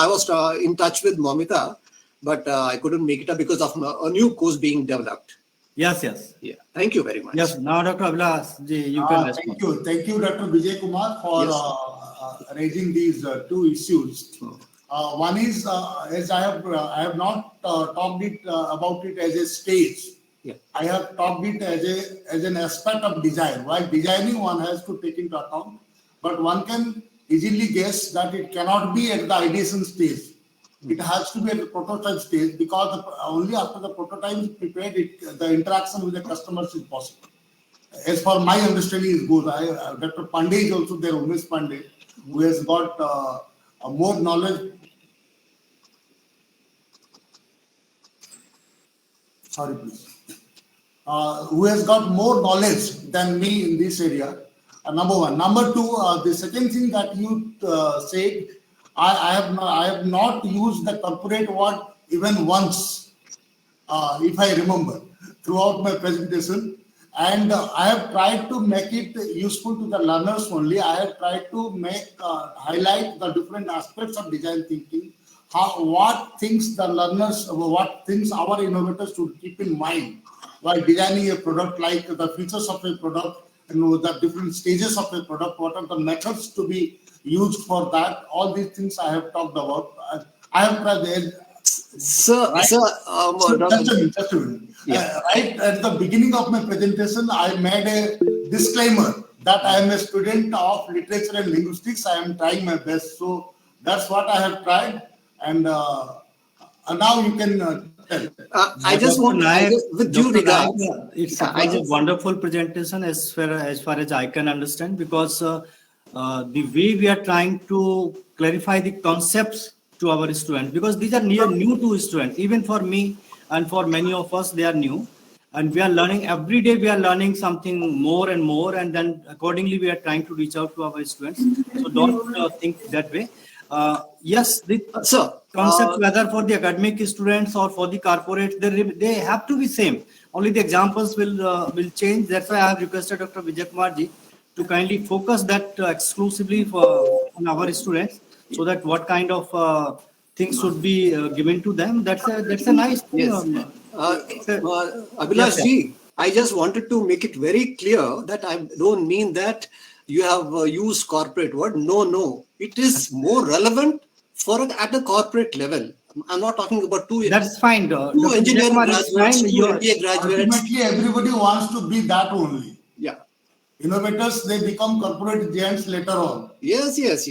was in touch with Momita, but I couldn't make it up because of a new course being developed. Yes. Yeah. Thank you very much. Yes. Now, Dr. Abhilash, you can respond. Thank you, Dr. Vijay Kumar, for raising these 2 issues. One is, as I have not talked about it as a stage. Yeah. I have talked it as an aspect of design. While designing, one has to take into account, but one can easily guess that it cannot be at the ideation stage. It has to be at the prototype stage, because only after the prototype is prepared, the interaction with the customers is possible. As far my understanding is good, Dr. Pandey is also there, Umesh Pandey, who has got more knowledge. Sorry, please. Who has got more knowledge than me in this area. Number one. Number two, the second thing that you said, I have not used the corporate word even once, if I remember, throughout my presentation. And I have tried to make it useful to the learners only. I have tried to highlight the different aspects of design thinking, what things the learners, what things our innovators should keep in mind while designing a product, like the features of a product, the different stages of a product, what are the methods to be used for that. All these things I have talked about. I have tried. Sir, right? Just a minute. Yeah. Right at the beginning of my presentation, I made a disclaimer that I am a student of literature and linguistics. I am trying my best. So that's what I have tried. And now you can tell. I just want, with due regard, it was a wonderful presentation as far as I can understand, because the way we are trying to clarify the concepts to our students, because these are new to students, even for me and for many of us, they are new, and we are learning every day. We are learning something more and more, and then accordingly we are trying to reach out to our students. So don't think that way. Yes, the concepts, whether for the academic students or for the corporate, they have to be same. Only the examples will change. That's why I have requested Dr. Vijay Kumar ji to kindly focus that exclusively on our students, so that what kind of things should be given to them. That's a nice thing. Yes. Abhilash ji, I just wanted to make it very clear that I don't mean that you have used corporate word. No. It is more relevant at a corporate level. I'm not talking about two. That's fine. Two engineering graduates, two MBA graduates. Ultimately, everybody wants to be that only. Yeah. Innovators, they become corporate giants later on. Yes. Yes,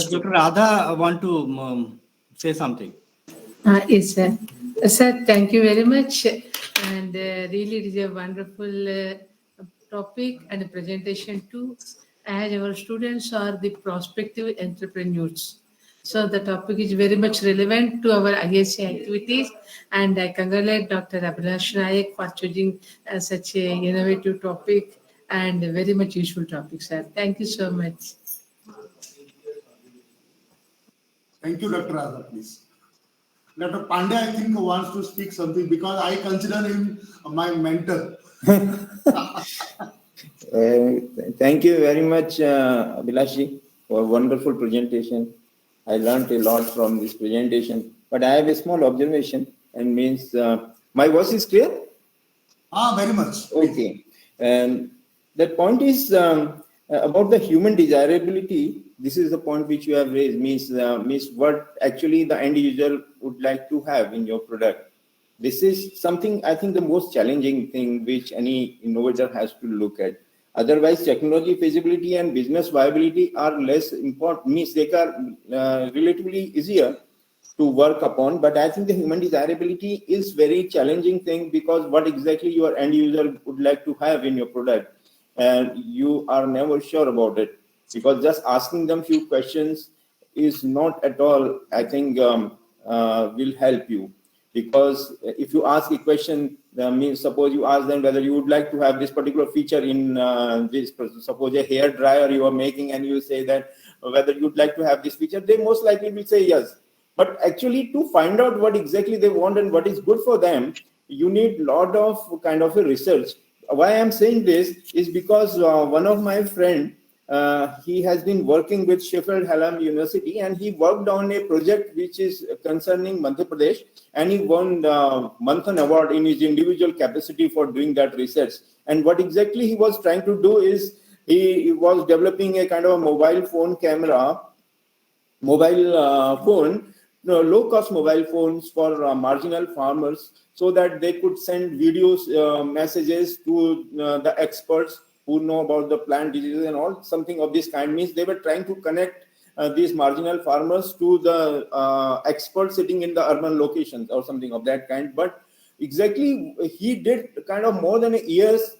Dr. Radha, I want to say something. Yes, sir. Sir, thank you very much. And really, it is a wonderful topic and a presentation too, as our students are the prospective entrepreneurs. So the topic is very much relevant to our ISC activities, and I congratulate Dr. Abhilash Nayak for choosing such a innovative topic and a very much useful topic, sir. Thank you so much. Thank you, Dr. Radha, please. Dr. Pandey, I think, wants to speak something, because I consider him my mentor. Thank you very much, Abhilash, for a wonderful presentation. I learned a lot from this presentation, but I have a small observation, and means my voice is clear? Very much. Okay. And that point is about the human desirability. This is the point which you have raised, means what actually the end user would like to have in your product. This is something, I think, the most challenging thing which any innovator has to look at. Otherwise, technology feasibility and business viability are less important, means they are relatively easier to work upon. But I think the human desirability is very challenging thing, because what exactly your end user would like to have in your product, and you are never sure about it, because just asking them few questions is not at all, I think, will help you. Because if you ask a question, means suppose you ask them whether you would like to have this particular feature in this, suppose a hair dryer you are making, and you say that whether you'd like to have this feature, they most likely will say yes. But actually, to find out what exactly they want and what is good for them, you need a lot of kind of a research. Why I'm saying this is because one of my friend, he has been working with Sheffield Hallam University, and he worked on a project which is concerning Madhya Pradesh, and he won the Manthan Award in his individual capacity for doing that research. And what exactly he was trying to do is he was developing a kind of a mobile phone camera, low-cost mobile phones for marginal farmers, so that they could send videos, messages to the experts who know about the plant diseases and all, something of this kind. Means they were trying to connect these marginal farmers to the experts sitting in the urban locations or something of that kind. But exactly, he did kind of more than a year's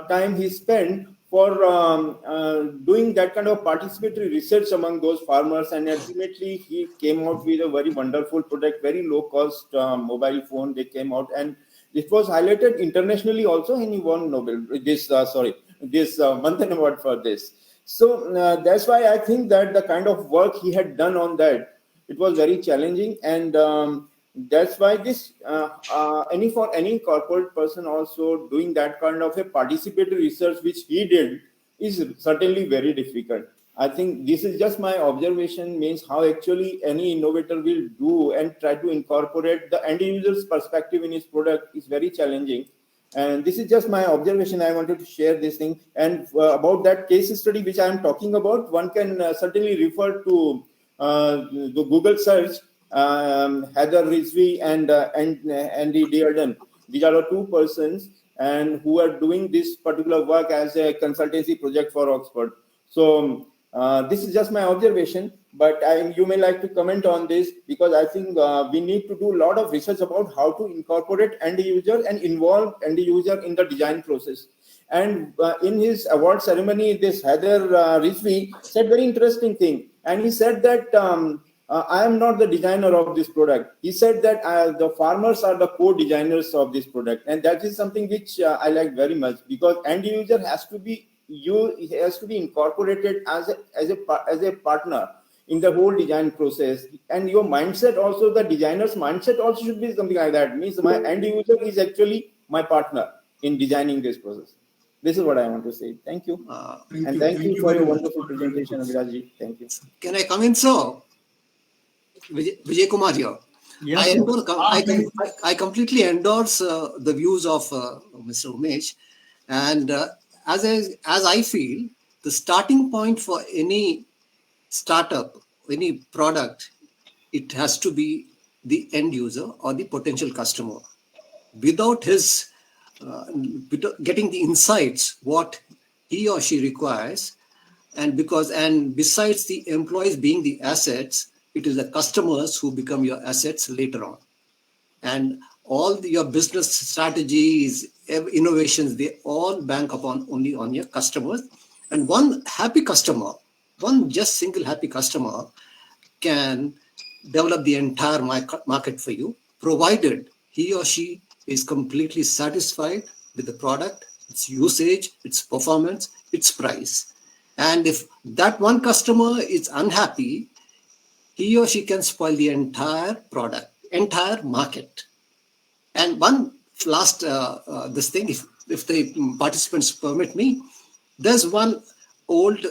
time he spent for doing that kind of participatory research among those farmers, and ultimately he came out with a very wonderful product, very low cost mobile phone. They came out, and it was highlighted internationally also, and he won this Manthan Award for this. So that's why I think that the kind of work he had done on that, it was very challenging, and that's why this any corporate person also doing that kind of a participatory research which he did is certainly very difficult. I think this is just my observation, means how actually any innovator will do and try to incorporate the end user's perspective in his product is very challenging. And this is just my observation. I wanted to share this thing. And about that case study which I am talking about, one can certainly refer to the Google search, Heather Rizvi and Andy Dearden. These are the two persons and who are doing this particular work as a consultancy project for Oxford. So this is just my observation, but you may like to comment on this, because I think we need to do a lot of research about how to incorporate end user and involve end user in the design process. And in his award ceremony, this Heather Rizvi said very interesting thing, and he said that I am not the designer of this product. He said that the farmers are the co-designers of this product, and that is something which I like very much, because end user has to be incorporated as a partner in the whole design process, and your mindset also, the designer's mindset also should be something like that. Means my end user is actually my partner in designing this process. This is what I want to say. Thank you. Thank you for your wonderful presentation, Abhirajji. Thank you. Can I come in, sir? Vijay Kumar here. Yes, I completely endorse the views of Mr. Umesh, and as I feel, the starting point for any startup, any product, it has to be the end user or the potential customer. Without his getting the insights what he or she requires, and besides the employees being the assets, it is the customers who become your assets later on. And all your business strategies, innovations, they all bank upon only on your customers. And one happy customer, one just single happy customer can develop the entire market for you, provided he or she is completely satisfied with the product, its usage, its performance, its price. And if that one customer is unhappy, he or she can spoil the entire product, entire market. And one last this thing, if the participants permit me, there's one old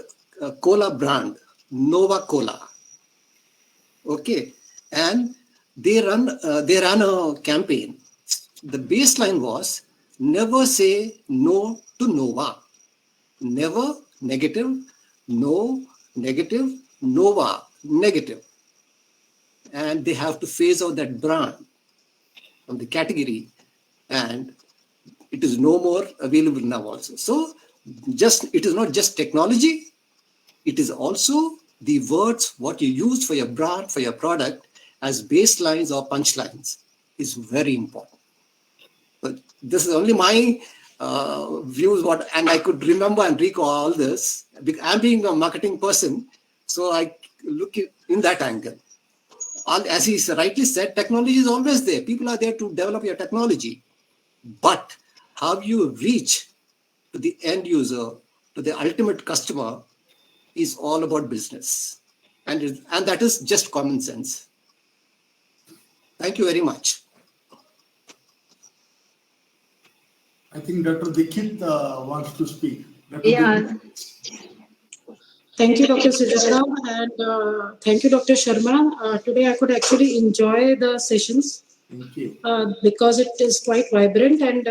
cola brand, Nova Cola. Okay, and they ran a campaign. The baseline was never say no to Nova. Never negative, no negative, Nova negative. And they have to phase out that brand from the category, and it is no more available now also. So it is not just technology, it is also the words, what you use for your brand, for your product as baselines or punchlines is very important. But this is only my views, and I could remember and recall all this. I'm being a marketing person, so I look in that angle. As he rightly said, technology is always there. People are there to develop your technology. But how you reach to the end user, to the ultimate customer, is all about business. And that is just common sense. Thank you very much. I think Dr. Dikshit wants to speak. Yeah. Thank you, Dr. Sujata, and thank you, Dr. Sharma. Today I could actually enjoy the sessions. Thank you. Because it is quite vibrant and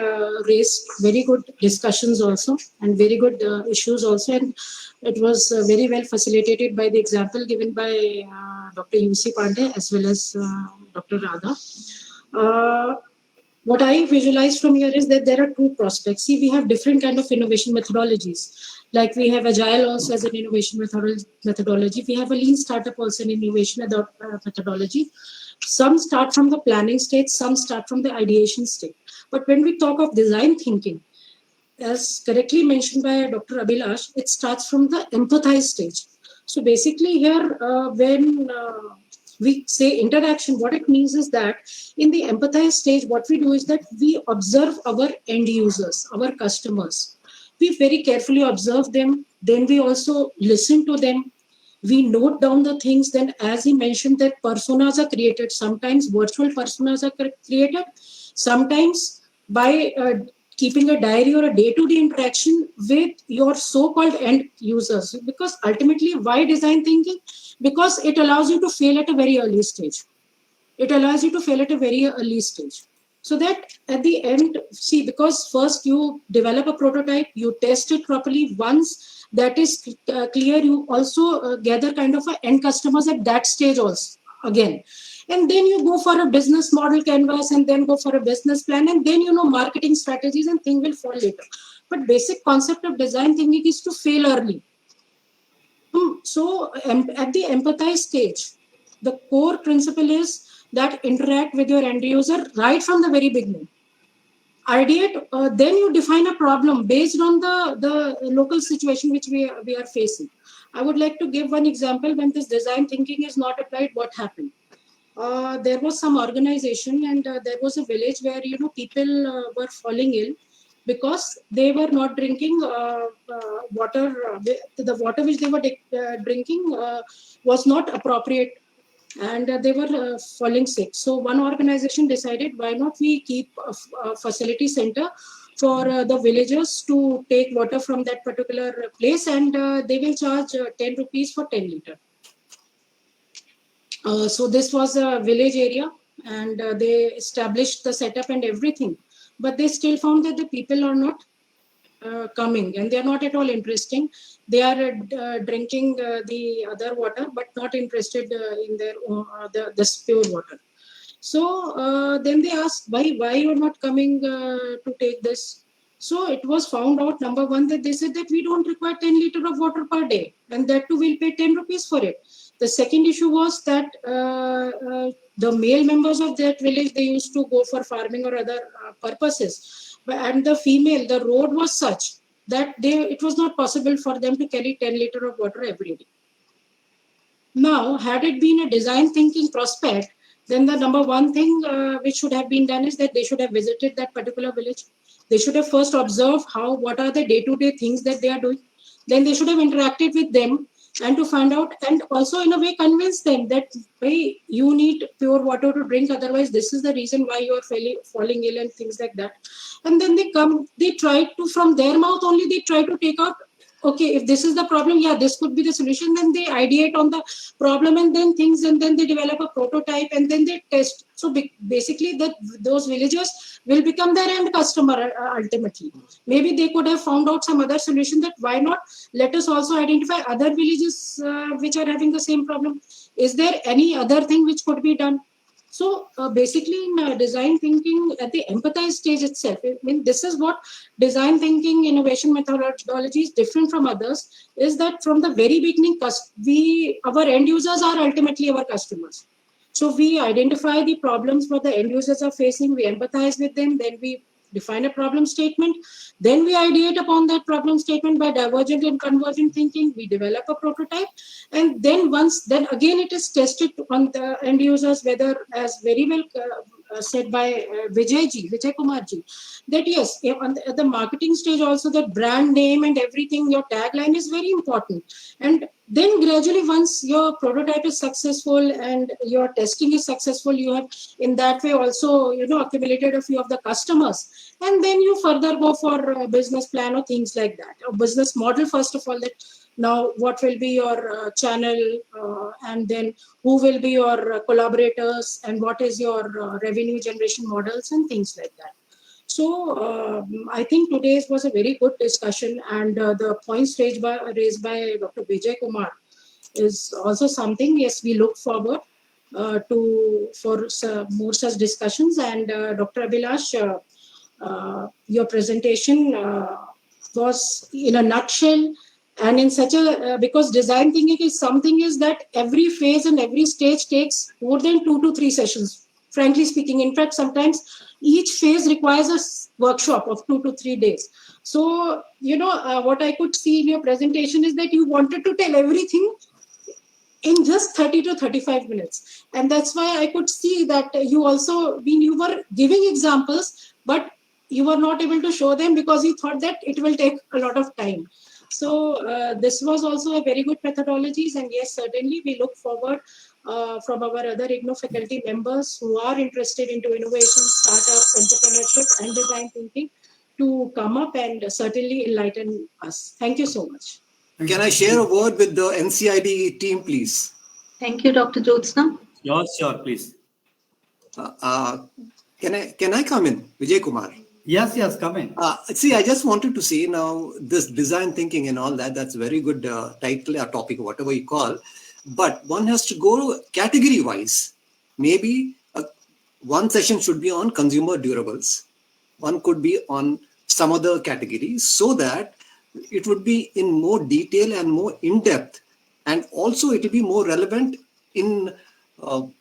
raised very good discussions also, and very good issues also. And it was very well facilitated by the example given by Dr. U.C. Pandey as well as Dr. Radha. what I visualize from here is that there are two prospects. See, we have different kind of innovation methodologies. Like we have Agile also as an innovation methodology. We have a Lean Startup also an innovation methodology. Some start from the planning stage, some start from the ideation stage. But when we talk of design thinking, as correctly mentioned by Dr. Abhilash, it starts from the empathize stage. So basically here, when we say interaction, what it means is that in the empathize stage, what we do is that we observe our end users, our customers. We very carefully observe them. Then we also listen to them. We note down the things. Then, as he mentioned, that personas are created. Sometimes virtual personas are created. Sometimes by keeping a diary or a day-to-day interaction with your so-called end users. Because ultimately, why design thinking? Because it allows you to fail at a very early stage. It allows you to fail at a very early stage. So that at the end, see, because first you develop a prototype, you test it properly. Once that is clear, you also gather kind of end customers at that stage also again. And then you go for a business model canvas and then go for a business plan. And then, marketing strategies and things will fall later. But basic concept of design thinking is to fail early. So at the empathize stage, the core principle is that interact with your end user right from the very beginning. Ideate, then you define a problem based on the local situation which we are facing. I would like to give one example. When this design thinking is not applied, what happened? There was some organization and there was a village where people were falling ill because they were not drinking water. The water which they were drinking was not appropriate, and they were falling sick. So one organization decided, why not we keep a facility center for the villagers to take water from that particular place, and they will charge 10 rupees for 10 liter. So this was a village area, and they established the setup and everything. But they still found that the people are not coming, and they are not at all interesting. They are drinking the other water, but not interested in their the pure water. So then they asked, why you are not coming to take this? So it was found out, number one, that they said that we don't require 10 liter of water per day, and that too we'll pay 10 rupees for it. The second issue was that the male members of that village, they used to go for farming or other purposes. And the female, the road was such that it was not possible for them to carry 10 liter of water every day. Now, had it been a design thinking prospect, then the number one thing which should have been done is that they should have visited that particular village. They should have first observed what are the day-to-day things that they are doing. Then they should have interacted with them and to find out, and also in a way convince them that, hey, you need pure water to drink, otherwise this is the reason why you are falling ill and things like that. And then they try to, from their mouth only, they try to take out, okay, if this is the problem, yeah, this could be the solution. Then they ideate on the problem and then things, and then they develop a prototype and then they test. So basically those villagers will become their end customer ultimately. Maybe they could have found out some other solution, that why not let us also identify other villages which are having the same problem. Is there any other thing which could be done? So basically in design thinking at the empathize stage itself, I mean, this is what design thinking innovation methodology is different from others, is that from the very beginning, our end users are ultimately our customers. So we identify the problems what the end users are facing, we empathize with them, then we define a problem statement, then we ideate upon that problem statement by divergent and convergent thinking, we develop a prototype, and then again it is tested on the end users, whether, as very well said by Vijay Kumar ji, that yes, at the marketing stage also, that brand name and everything, your tagline is very important. And then gradually, once your prototype is successful and your testing is successful, you have in that way also, accumulated a few of the customers. And then you further go for a business plan or things like that. A business model, first of all, that now what will be your channel, and then who will be your collaborators, and what is your revenue generation models and things like that. So I think today's was a very good discussion, and the points raised by Dr. Vijay Kumar is also something, yes, we look forward. for more such discussions. And Dr. Abhilash, your presentation was in a nutshell, and in such a because design thinking is something is that every phase and every stage takes more than 2 to 3 sessions, frankly speaking. In fact, sometimes each phase requires a workshop of 2 to 3 days. So what I could see in your presentation is that you wanted to tell everything in just 30 to 35 minutes, and that's why I could see that you were giving examples, but you were not able to show them because you thought that it will take a lot of time. So this was also a very good methodologies, and yes, certainly we look forward from our other IGNOU faculty members who are interested into innovation, startups, entrepreneurship and design thinking to come up and certainly enlighten us. Thank you so much. Can I share a word with the NCID team, please? Thank you, Dr. Jyotsna. Sure, please. Can I come in, Vijay Kumar? Yes, come in. See, I just wanted to say now, this design thinking and all that, that's very good title or topic, whatever you call. But one has to go category wise. Maybe one session should be on consumer durables. One could be on some other categories, so that it would be in more detail and more in-depth. And also it will be more relevant in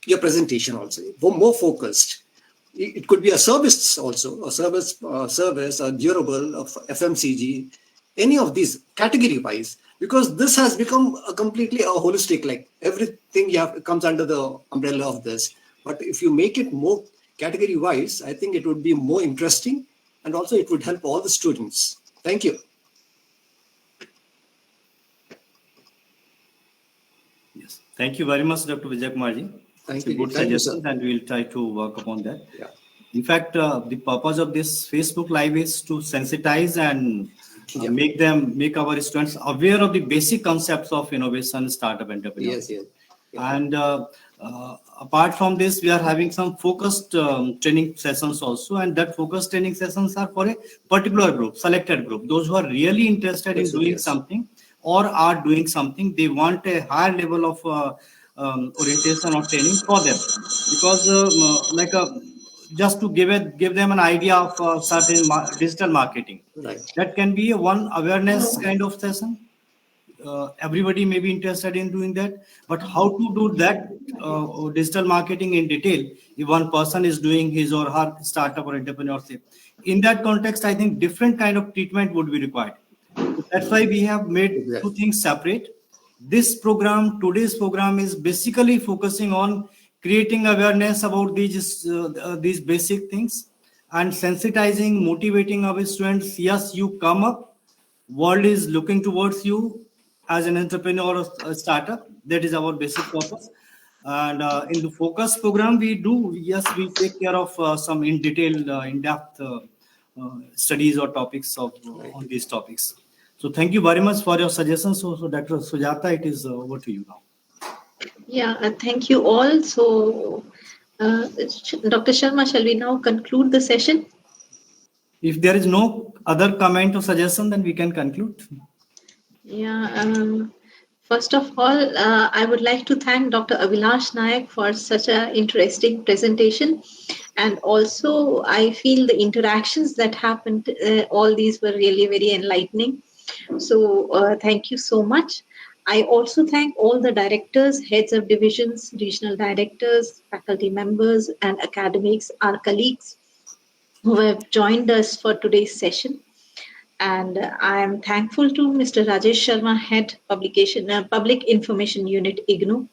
your presentation also, more focused. It could be a service also, a service, a durable of FMCG, any of these category wise, because this has become a completely holistic, like everything comes under the umbrella of this. But if you make it more category wise, I think it would be more interesting, and also it would help all the students. Thank you. Yes, thank you very much, Dr. Vijay Kumarji. Thank you. Good suggestions, and we will try to work upon that. Yeah. In fact, the purpose of this Facebook Live is to sensitize and make our students aware of the basic concepts of innovation, startup, entrepreneurship. Yes. Yeah. And apart from this, we are having some focused training sessions also, and that focused training sessions are for a particular group, selected group, those who are really interested in doing something or are doing something. They want a higher level of orientation or training for them, because just to give them an idea of certain digital marketing. Right. That can be a one awareness kind of session. Everybody may be interested in doing that, but how to do that digital marketing in detail if one person is doing his or her startup or entrepreneurship? In that context, I think different kind of treatment would be required. So that's why we have made two things separate. Today's program is basically focusing on creating awareness about these basic things and sensitizing, motivating our students. Yes, you come up, world is looking towards you as an entrepreneur or a startup. That is our basic purpose. And in the focus program, we take care of some in-depth studies or topics on these topics. So thank you very much for your suggestions. So Dr. Sujata, it is over to you now. Yeah, thank you all. So, Dr. Sharma, shall we now conclude the session? If there is no other comment or suggestion, then we can conclude. Yeah. First of all, I would like to thank Dr. Abhilash Nayak for such an interesting presentation. And also, I feel the interactions that happened, all these were really very enlightening. So thank you so much. I also thank all the directors, heads of divisions, regional directors, faculty members, and academics, our colleagues who have joined us for today's session. And I am thankful to Mr. Rajesh Sharma, Head Public Information Unit, IGNOU,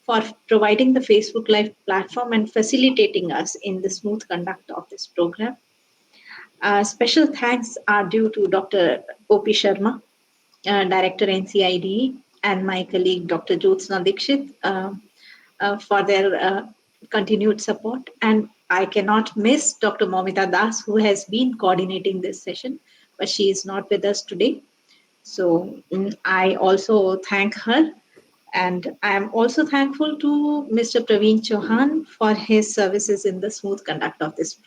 for providing the Facebook Live platform and facilitating us in the smooth conduct of this program. Special thanks are due to Dr. O.P. Sharma, Director NCIDE, and my colleague Dr. Jyotsna Dikshit for their continued support. And I cannot miss Dr. Momita Das, who has been coordinating this session, but she is not with us today. So I also thank her. And I am also thankful to Mr. Praveen Chauhan for his services in the smooth conduct of this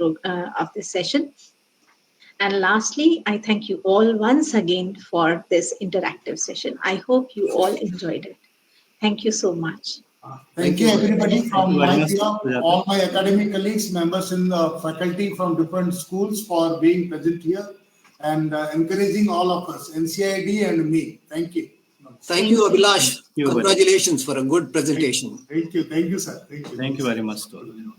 session. And lastly, I thank you all once again for this interactive session. I hope you all enjoyed it. Thank you so much. Thank you, everybody, from very my much, behalf, Sujata. all my academic colleagues, members in the faculty from different schools for being present here and encouraging all of us, NCID and me. Thank you. Thank you, Abhilash. you very much. Congratulations for a good presentation. Thank you, sir. Thank you. Thank you very much to all of you.